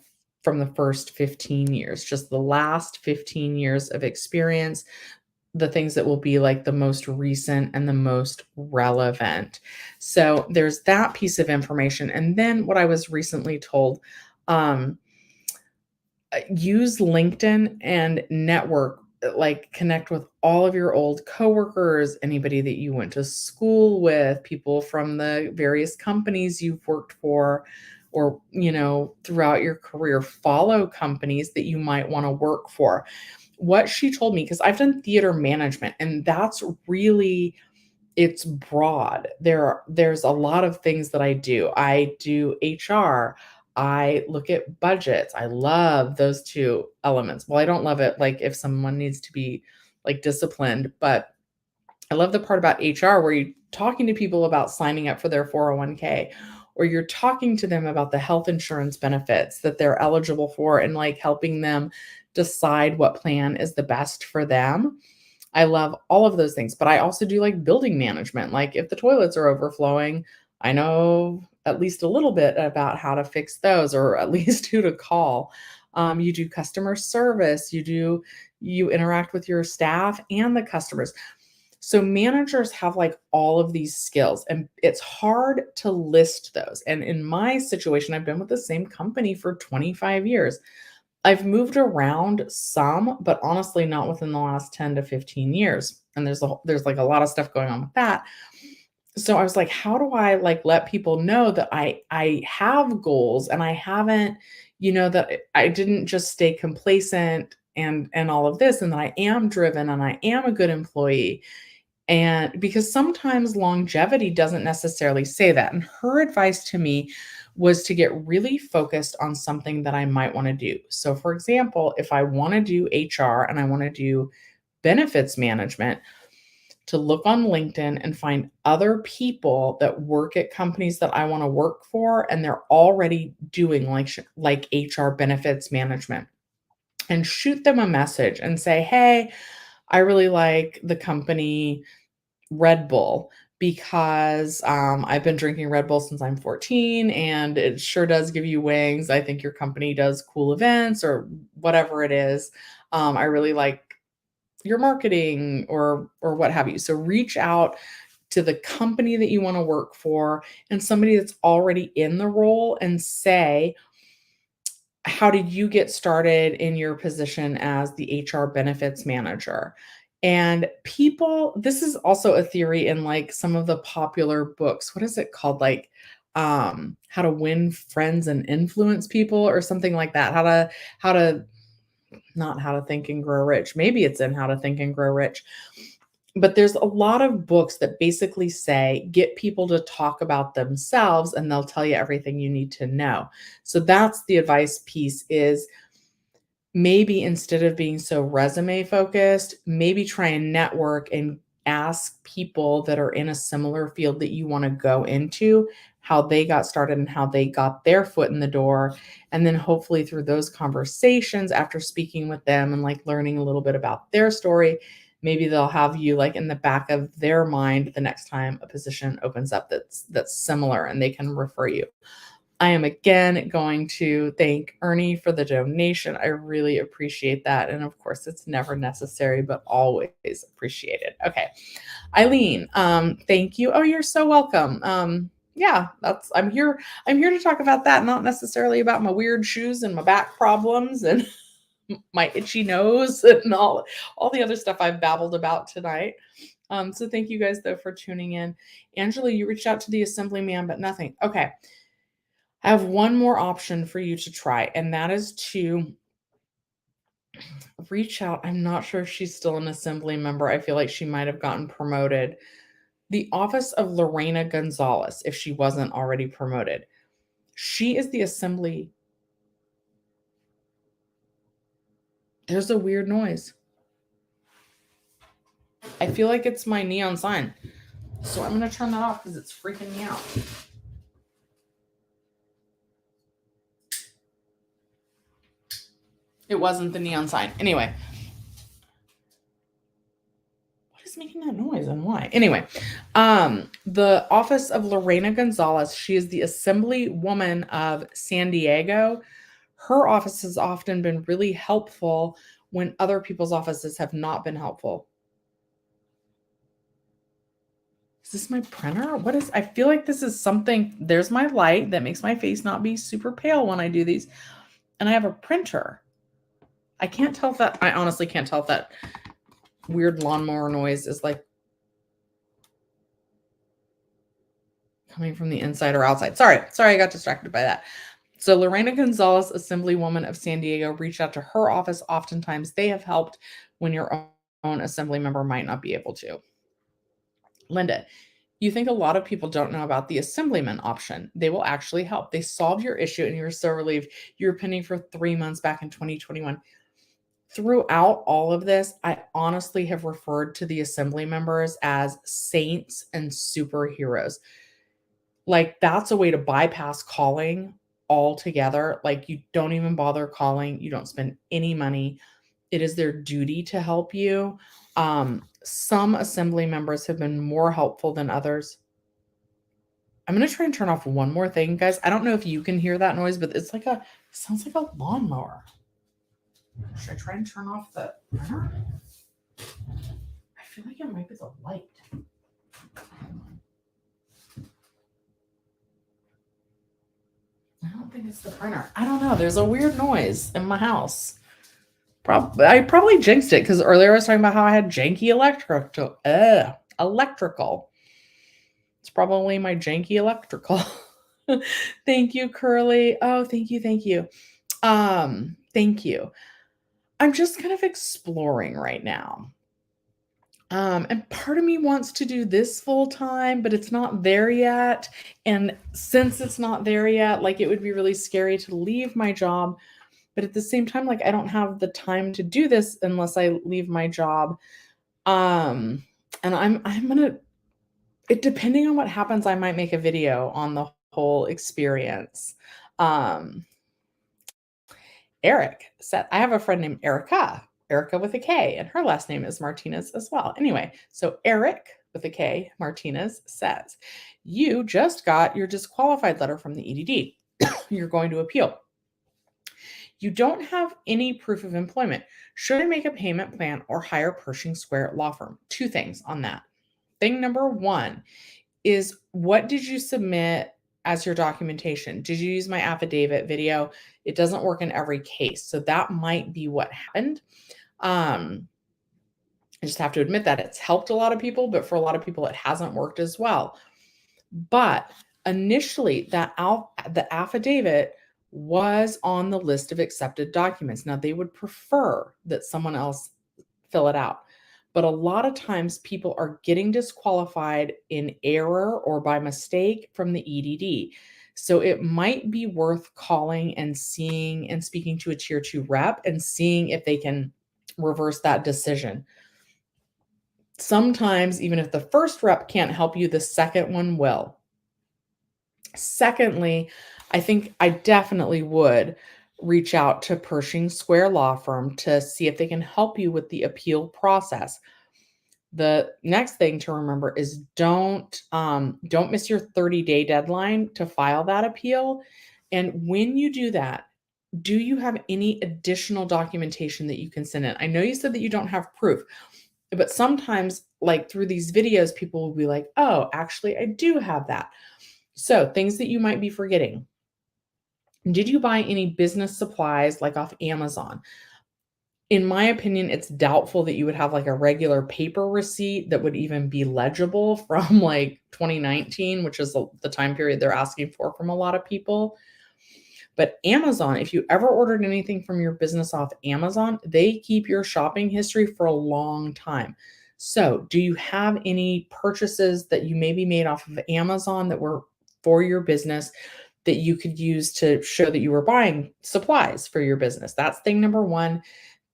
first 15 years, just the last 15 years of experience, the things that will be like the most recent and the most relevant. So there's that piece of information. And then what I was recently told, um, use LinkedIn and network, like connect with all of your old coworkers, anybody that you went to school with, people from the various companies you've worked for, or, throughout your career, follow companies that you might want to work for. What she told me, because I've done theater management, and that's really, it's broad. There's a lot of things that I do. I do HR. I look at budgets. I love those 2 elements. Well, I don't love it like if someone needs to be like disciplined, but I love the part about HR where you're talking to people about signing up for their 401k, or you're talking to them about the health insurance benefits that they're eligible for and like helping them decide what plan is the best for them. I love all of those things, but I also do like building management. Like if the toilets are overflowing, I know at least a little bit about how to fix those, or at least who to call. You do customer service, you interact with your staff and the customers. So managers have like all of these skills, and it's hard to list those. And in my situation, I've been with the same company for 25 years. I've moved around some, but honestly not within the last 10 to 15 years. And there's like a lot of stuff going on with that. So I was like, how do I like let people know that I have goals, and I haven't, that I didn't just stay complacent and all of this, and that I am driven and I am a good employee. And because sometimes longevity doesn't necessarily say that. And her advice to me was to get really focused on something that I might want to do. So, for example, if I want to do HR and I want to do benefits management, to look on LinkedIn and find other people that work at companies that I want to work for, and they're already doing like HR benefits management, and shoot them a message and say, "Hey, I really like the company Red Bull because, I've been drinking Red Bull since I'm 14, and it sure does give you wings. I think your company does cool events," or whatever it is. "I really like your marketing," or what have you. So reach out to the company that you wanna work for and somebody that's already in the role, and say, how did you get started in your position as the HR benefits manager? And people, this is also a theory in like some of the popular books. What is it called? Like, how to win friends and influence people, or something like that. How to not how to think and grow rich. Maybe it's in How to Think and Grow Rich. But there's a lot of books that basically say, get people to talk about themselves and they'll tell you everything you need to know. So that's the advice piece, is maybe instead of being so resume focused, maybe try and network and ask people that are in a similar field that you want to go into how they got started and how they got their foot in the door. And then hopefully through those conversations, after speaking with them and like learning a little bit about their story, maybe they'll have you like in the back of their mind the next time a position opens up that's similar and they can refer you. I am again going to thank Ernie for the donation. I really appreciate that. And of course, it's never necessary, but always appreciated. Okay. Eileen, thank you. Oh, you're so welcome. Yeah, I'm here to talk about that, not necessarily about my weird shoes and my back problems and my itchy nose and all the other stuff I've babbled about tonight. So thank you guys though for tuning in. Angela, you reached out to the assemblyman, but nothing. Okay. I have one more option for you to try, and that is to reach out. I'm not sure if she's still an assembly member. I feel like she might have gotten promoted. The office of Lorena Gonzalez, if she wasn't already promoted. She is the assembly. There's a weird noise. I feel like it's my neon sign. So I'm going to turn that off because it's freaking me out. It wasn't the neon sign. Anyway. What is making that noise and why? Anyway, the office of Lorena Gonzalez, she is the assemblywoman of San Diego. Her office has often been really helpful when other people's offices have not been helpful. Is this my printer? What is, I feel like this is something, there's my light that makes my face not be super pale when I do these. And I have a printer. I can't tell if that, I honestly can't tell if that weird lawnmower noise is like coming from the inside or outside. Sorry, I got distracted by that. So Lorena Gonzalez, assemblywoman of San Diego, reached out to her office. Oftentimes they have helped when your own assembly member might not be able to. Linda, you think a lot of people don't know about the assemblyman option. They will actually help. They solve your issue and you're so relieved. You were pending for 3 months back in 2021. Throughout all of this, I honestly have referred to the assembly members as saints and superheroes. Like that's a way to bypass calling altogether. Like you don't even bother calling. You don't spend any money. It is their duty to help you. Some assembly members have been more helpful than others. I'm going to try and turn off one more thing, guys. I don't know if you can hear that noise, but it's like sounds like a lawnmower. Should I try and turn off the printer? I feel like it might be the light. I don't think it's the printer. I don't know. There's a weird noise in my house. I probably jinxed it because earlier I was talking about how I had janky electrical. It's probably my janky electrical. Thank you, Curly. Oh, thank you. Thank you. I'm just kind of exploring right now. And part of me wants to do this full time, but it's not there yet. And since it's not there yet, like it would be really scary to leave my job. But at the same time, like I don't have the time to do this unless I leave my job. And I'm gonna, it depending on what happens, I might make a video on the whole experience. Eric said, I have a friend named Erica with a K, and her last name is Martinez as well. Anyway, so Eric with a K, Martinez says, you just got your disqualified letter from the EDD. You're going to appeal. You don't have any proof of employment. Should I make a payment plan or hire Pershing Square Law Firm? Two things on that. Thing number one is, what did you submit as your documentation? Did you use my affidavit video? It doesn't work in every case. So that might be what happened. I just have to admit that it's helped a lot of people, but for a lot of people, it hasn't worked as well. But initially, the affidavit was on the list of accepted documents. Now, they would prefer that someone else fill it out. But a lot of times people are getting disqualified in error or by mistake from the EDD. So it might be worth calling and seeing and speaking to a tier 2 rep and seeing if they can reverse that decision. Sometimes, even if the first rep can't help you, the second one will. Secondly, I think I definitely would reach out to Pershing Square Law Firm to see if they can help you with the appeal process. The next thing to remember is don't miss your 30-day deadline to file that appeal. And when you do that, do you have any additional documentation that you can send in? I know you said that you don't have proof, but sometimes, like through these videos, people will be like, oh, actually, I do have that. So, things that you might be forgetting. Did you buy any business supplies like off Amazon? In my opinion, it's doubtful that you would have like a regular paper receipt that would even be legible from like 2019, which is the time period they're asking for from a lot of people. But Amazon, if you ever ordered anything from your business off Amazon, they keep your shopping history for a long time. So, do you have any purchases that you maybe made off of Amazon that were for your business that you could use to show that you were buying supplies for your business? That's thing number one.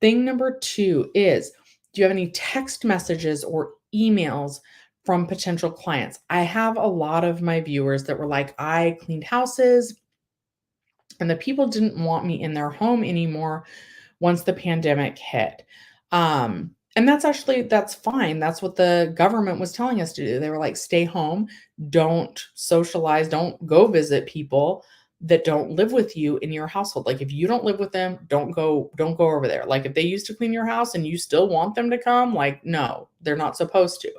Thing number two is, do you have any text messages or emails from potential clients? I have a lot of my viewers that were like, I cleaned houses and the people didn't want me in their home anymore once the pandemic hit. And that's fine. That's what the government was telling us to do. They were like, stay home, don't socialize, don't go visit people that don't live with you in your household. Like if you don't live with them, don't go over there. Like if they used to clean your house and you still want them to come, like no, they're not supposed to.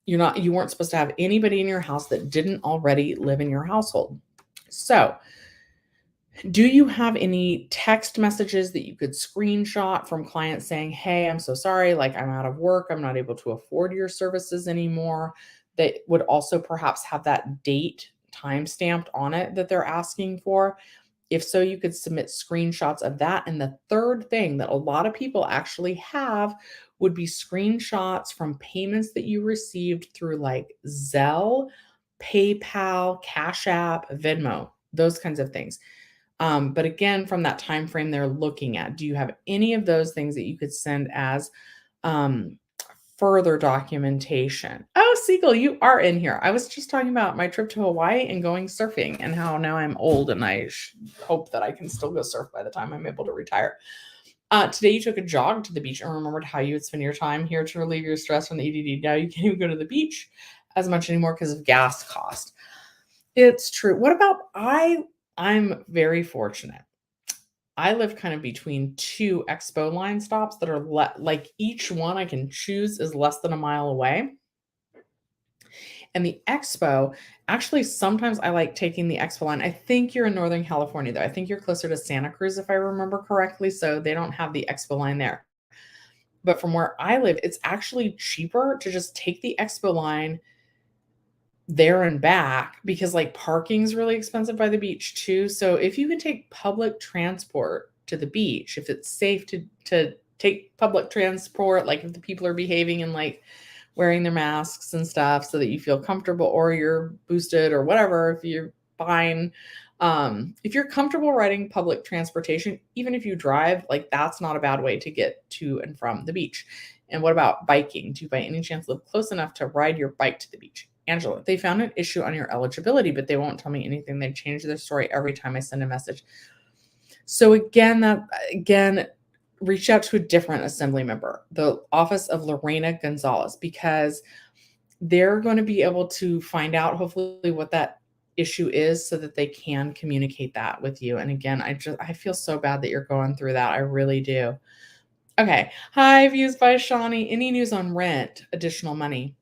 You weren't supposed to have anybody in your house that didn't already live in your household. So, do you have any text messages that you could screenshot from clients saying, "Hey, I'm so sorry, like I'm out of work, I'm not able to afford your services anymore," that would also perhaps have that date time stamped on it that they're asking for? If so, you could submit screenshots of that. And the third thing that a lot of people actually have would be screenshots from payments that you received through like Zelle, PayPal, Cash App, Venmo, those kinds of things. But again, from that time frame they're looking at, do you have any of those things that you could send as um, further documentation? Oh, Siegel, you are in here. I was just talking about my trip to Hawaii and going surfing and how now I'm old and I hope that I can still go surf by the time I'm able to retire. Today you took a jog to the beach and remembered how you would spend your time here to relieve your stress from the EDD. Now you can't even go to the beach as much anymore because of gas cost. It's true. What about I'm very fortunate. I live kind of between 2 expo line stops that are like each one I can choose is less than a mile away. And the expo, actually, sometimes I like taking the expo line. I think you're in Northern California, though. I think you're closer to Santa Cruz, if I remember correctly. So they don't have the expo line there. But from where I live, it's actually cheaper to just take the expo line there and back because like parking's really expensive by the beach too. So if you can take public transport to the beach, if it's safe to take public transport, like if the people are behaving and like wearing their masks and stuff so that you feel comfortable or you're boosted or whatever, if you're fine. If you're comfortable riding public transportation, even if you drive, like that's not a bad way to get to and from the beach. And what about biking? Do you by any chance live close enough to ride your bike to the beach? Angela, they found an issue on your eligibility, but they won't tell me anything. They change their story every time I send a message. So again, reach out to a different assembly member, the office of Lorena Gonzalez, because they're going to be able to find out hopefully what that issue is so that they can communicate that with you. And again, I feel so bad that you're going through that. I really do. Okay. Hi, views by Shawnee. Any news on rent, additional money?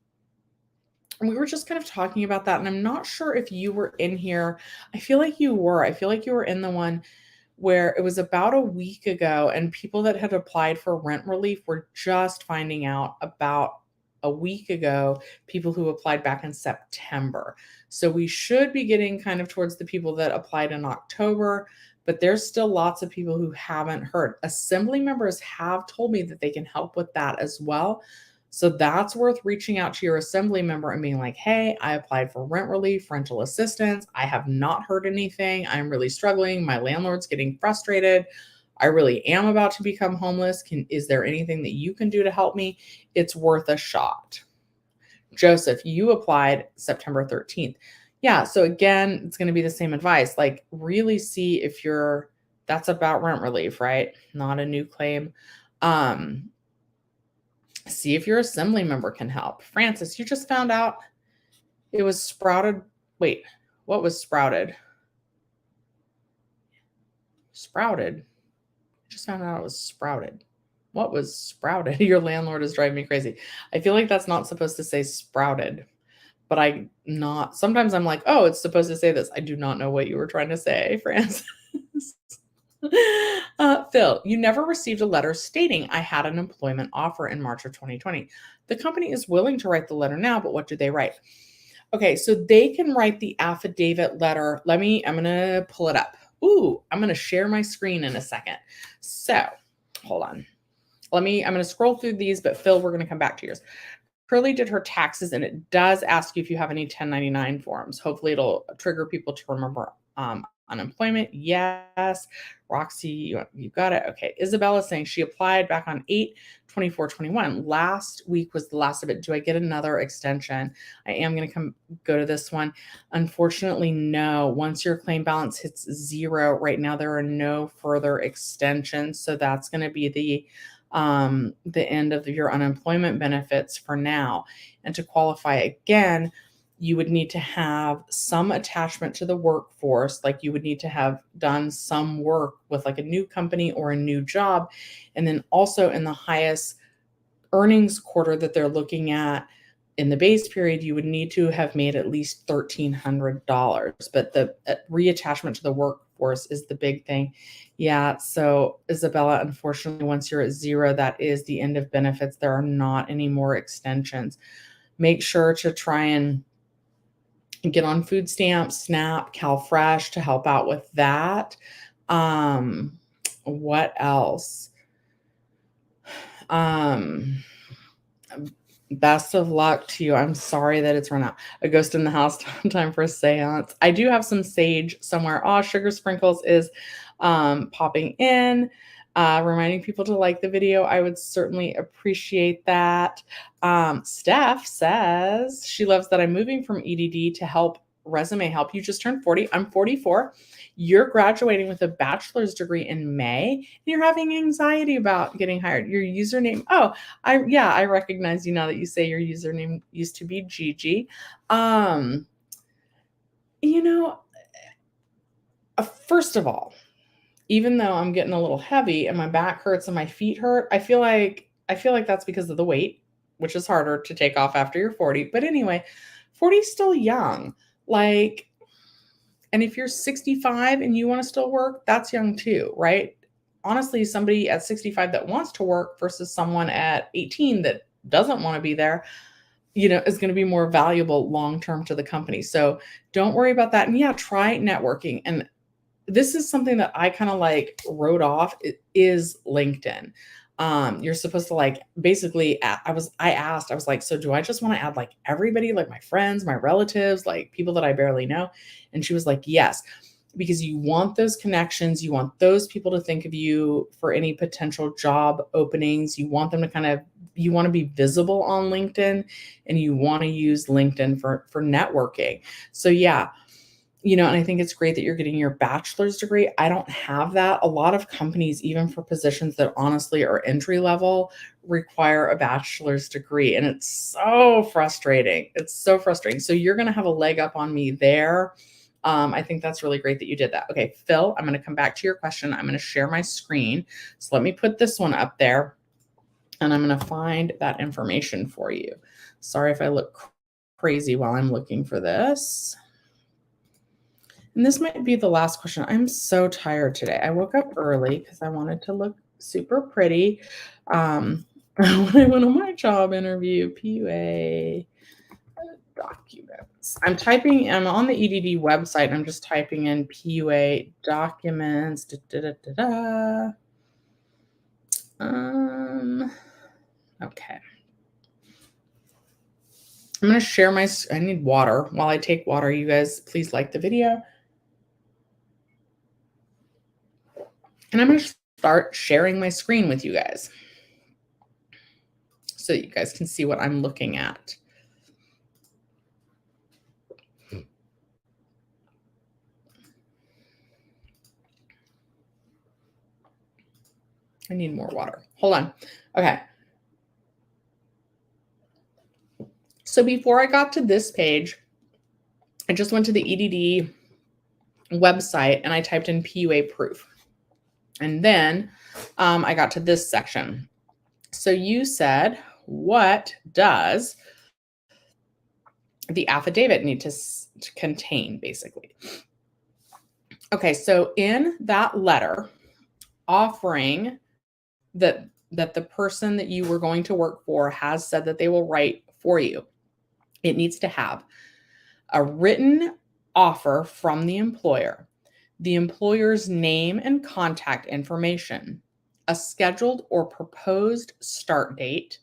And we were just kind of talking about that. And I'm not sure if you were in here. I feel like you were. I feel like you were in the one where it was about a week ago, and people that had applied for rent relief were just finding out about a week ago, people who applied back in September. So we should be getting kind of towards the people that applied in October, but there's still lots of people who haven't heard. Assembly members have told me that they can help with that as well. So that's worth reaching out to your assembly member and being like, hey, I applied for rent relief, rental assistance. I have not heard anything. I'm really struggling. My landlord's getting frustrated. I really am about to become homeless. Is there anything that you can do to help me? It's worth a shot. Joseph, you applied September 13th. Yeah. So again, it's going to be the same advice. Like, really see if that's about rent relief, right? Not a new claim. See if your assembly member can help. Francis, you just found out it was sprouted. Wait, what was sprouted? Sprouted. Just found out it was sprouted. What was sprouted? Your landlord is driving me crazy. I feel like that's not supposed to say sprouted, but sometimes I'm like, oh, it's supposed to say this. I do not know what you were trying to say, Francis. Phil, you never received a letter stating I had an employment offer in March of 2020. The company is willing to write the letter now, but what do they write? Okay, so they can write the affidavit letter. I'm going to pull it up. Ooh, I'm going to share my screen in a second. So hold on. I'm going to scroll through these, but Phil, we're going to come back to yours. Curly did her taxes, and it does ask you if you have any 1099 forms. Hopefully it'll trigger people to remember unemployment. Yes. Roxy, you got it. Okay. Isabella saying she applied back on 8/24/21. Last week was the last of it. Do I get another extension? I am going to go to this one. Unfortunately, no. Once your claim balance hits 0 right now, there are no further extensions. So that's going to be the end of your unemployment benefits for now. And to qualify again, you would need to have some attachment to the workforce. Like, you would need to have done some work with like a new company or a new job. And then also in the highest earnings quarter that they're looking at in the base period, you would need to have made at least $1,300. But the reattachment to the workforce is the big thing. Yeah. So Isabella, unfortunately, once you're at 0, that is the end of benefits. There are not any more extensions. Make sure to try and get on food stamps, SNAP, CalFresh to help out with that. What else? Best of luck to you. I'm sorry that it's run out. A ghost in the house. Time for a seance. I do have some sage somewhere. Oh, Sugar Sprinkles is popping in. Reminding people to like the video. I would certainly appreciate that. Steph says she loves that I'm moving from EDD to help resume help. You just turned 40. I'm 44. You're graduating with a bachelor's degree in May, and you're having anxiety about getting hired. Your username. Oh, I recognize you now that you say your username used to be Gigi. First of all, even though I'm getting a little heavy and my back hurts and my feet hurt, I feel like that's because of the weight, which is harder to take off after you're 40. But anyway, 40 is still young. Like, and if you're 65 and you want to still work, that's young too, right? Honestly, somebody at 65 that wants to work versus someone at 18 that doesn't want to be there, is going to be more valuable long-term to the company. So don't worry about that. And yeah, try networking. And this is something that I kind of like wrote off. It is LinkedIn. You're supposed to like basically I was like, so do I just want to add like everybody, like my friends, my relatives, like people that I barely know? And she was like, yes, because you want those connections. You want those people to think of you for any potential job openings. You want them to you want to be visible on LinkedIn, and you want to use LinkedIn for networking. So yeah. And I think it's great that you're getting your bachelor's degree. I don't have that. A lot of companies, even for positions that honestly are entry level, require a bachelor's degree. And it's so frustrating. So you're going to have a leg up on me there. I think that's really great that you did that. Okay, Phil, I'm going to come back to your question. I'm going to share my screen. So let me put this one up there, and I'm going to find that information for you. Sorry if I look crazy while I'm looking for this. And this might be the last question. I'm so tired today. I woke up early because I wanted to look super pretty. When I went on my job interview, PUA documents. I'm on the EDD website, and I'm just typing in PUA documents. Okay. I'm going to share I need water. While I take water, you guys, please like the video. And I'm going to start sharing my screen with you guys so that you guys can see what I'm looking at. I need more water. Hold on. Okay. So before I got to this page, I just went to the EDD website and I typed in PUA proof. And then I got to this section. So you said, what does the affidavit need to contain, basically? Okay, so in that letter offering that the person that you were going to work for has said that they will write for you, it needs to have a written offer from the employer's name and contact information, a scheduled or proposed start date,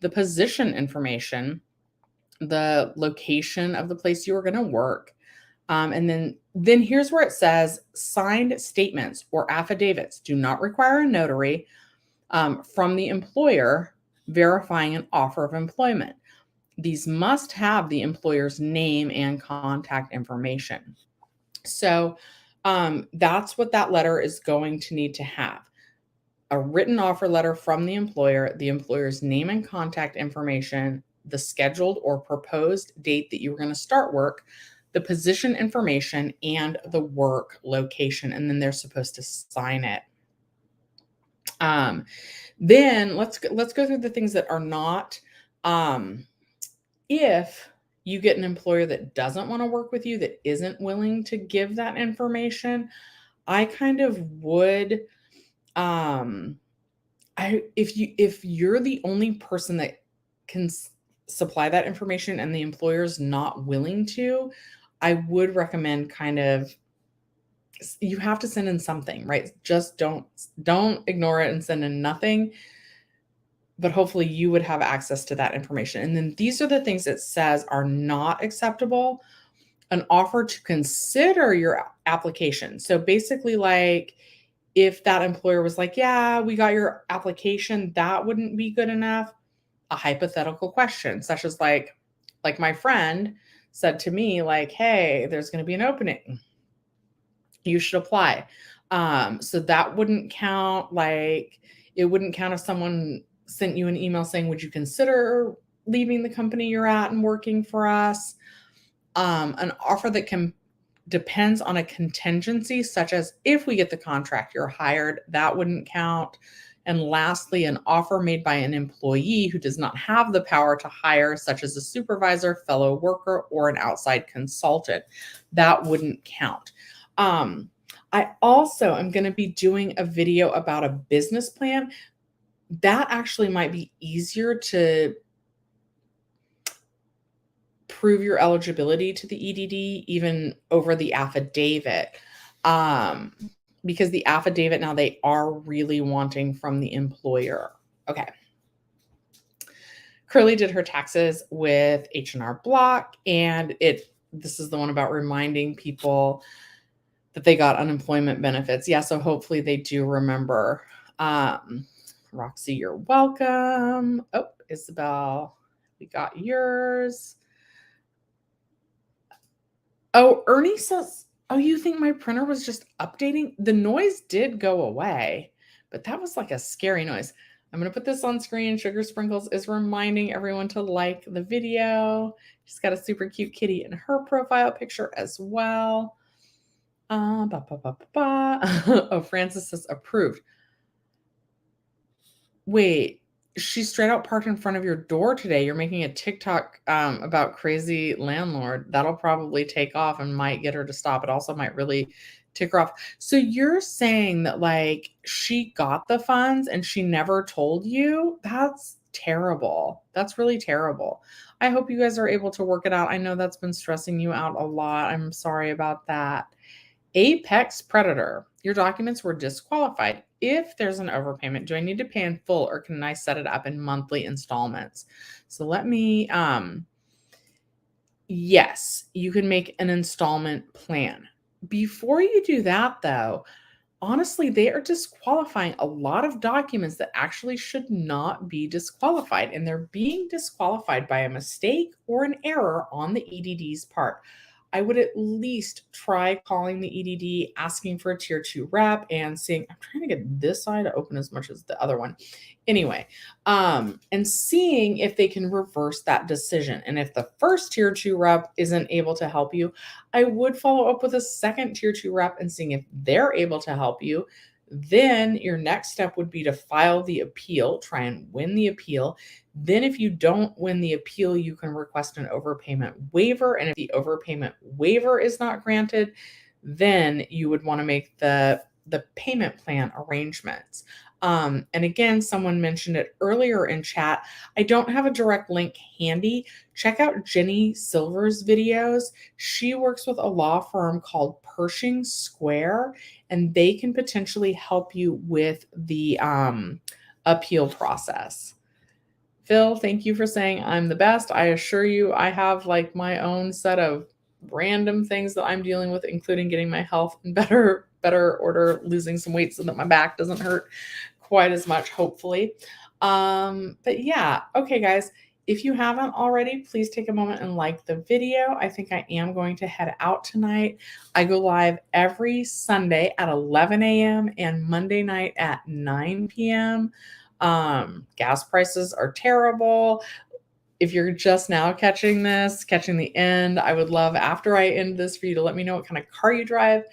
the position information, the location of the place you are going to work, and then here's where it says signed statements or affidavits do not require a notary from the employer verifying an offer of employment. These must have the employer's name and contact information. So that's what that letter is going to need to have. A written offer letter from the employer's name and contact information, the scheduled or proposed date that you're going to start work, the position information, and the work location. And then they're supposed to sign it. Then let's go through the things that are not. If you get an employer that doesn't want to work with you, that isn't willing to give that information, I kind of would, if you're the only person that can supply that information and the employer's not willing to, I would recommend you have to send in something, right? Just don't ignore it and send in nothing. But hopefully you would have access to that information. And then these are the things it says are not acceptable. An offer to consider your application. So basically, like, if that employer was like, yeah, we got your application, that wouldn't be good enough. A hypothetical question, such as like my friend said to me, like, hey, there's going to be an opening. You should apply. So that wouldn't count. Like, it wouldn't count if someone sent you an email saying, would you consider leaving the company you're at and working for us? An offer that depends on a contingency, such as if we get the contract, you're hired, that wouldn't count. And lastly, an offer made by an employee who does not have the power to hire, such as a supervisor, fellow worker, or an outside consultant, that wouldn't count. I also am going to be doing a video about a business plan. That actually might be easier to prove your eligibility to the EDD even over the affidavit. Because the affidavit now, they are really wanting from the employer. Okay. Curly did her taxes with H&R Block, and this is the one about reminding people that they got unemployment benefits. Yeah, so hopefully they do remember. Roxy, you're welcome. Oh, Isabel, we got yours. Oh, Ernie says, oh, you think my printer was just updating? The noise did go away, but that was like a scary noise. I'm going to put this on screen. Sugar Sprinkles is reminding everyone to like the video. She's got a super cute kitty in her profile picture as well. Oh, Francis says approved. Wait, she straight out parked in front of your door today. You're making a TikTok about crazy landlord. That'll probably take off and might get her to stop. It also might really tick her off. So you're saying that like she got the funds and she never told you? That's terrible. That's really terrible. I hope you guys are able to work it out. I know that's been stressing you out a lot. I'm sorry about that. Apex predator. Your documents were disqualified. If there's an overpayment, do I need to pay in full or can I set it up in monthly installments? So let me Yes, you can make an installment plan. Before you do that, though, honestly, they are disqualifying a lot of documents that actually should not be disqualified, and they're being disqualified by a mistake or an error on the EDD's part. I would at least try calling the EDD, asking for a tier 2 rep, and seeing, I'm trying to get this side to open as much as the other one. Anyway, and seeing if they can reverse that decision. And if the first tier 2 rep isn't able to help you, I would follow up with a second tier 2 rep and seeing if they're able to help you. Then your next step would be to file the appeal, try and win the appeal. Then, if you don't win the appeal, you can request an overpayment waiver. And if the overpayment waiver is not granted, then you would want to make the payment plan arrangements. And again, someone mentioned it earlier in chat. I don't have a direct link handy. Check out Jenny Silver's videos. She works with a law firm called Pershing Square, and they can potentially help you with the appeal process. Phil, thank you for saying I'm the best. I assure you, I have like my own set of random things that I'm dealing with, including getting my health in better order, losing some weight so that my back doesn't hurt quite as much, hopefully. But yeah, okay, guys. If you haven't already, please take a moment and like the video. I think I am going to head out tonight. I go live every Sunday at 11 a.m. and Monday night at 9 p.m. Gas prices are terrible. If you're just now catching the end, I would love after I end this for you to let me know what kind of car you drive,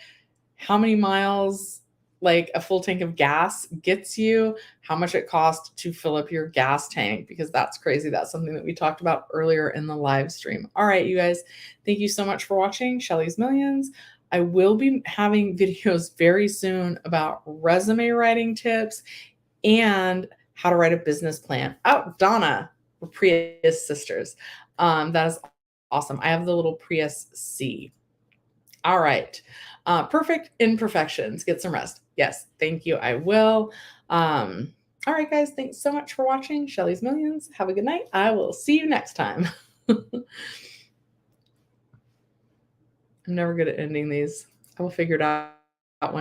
how many miles like a full tank of gas gets you, how much it costs to fill up your gas tank, because that's crazy. That's something that we talked about earlier in the live stream. All right, you guys, thank you so much for watching Shelly's Millions. I will be having videos very soon about resume writing tips and how to write a business plan. Oh, Donna, we're Prius sisters. That is awesome. I have the little Prius C. All right. Perfect imperfections. Get some rest. Yes, thank you. I will. All right, guys. Thanks so much for watching Shelly's Millions. Have a good night. I will see you next time. I'm never good at ending these. I will figure it out one day.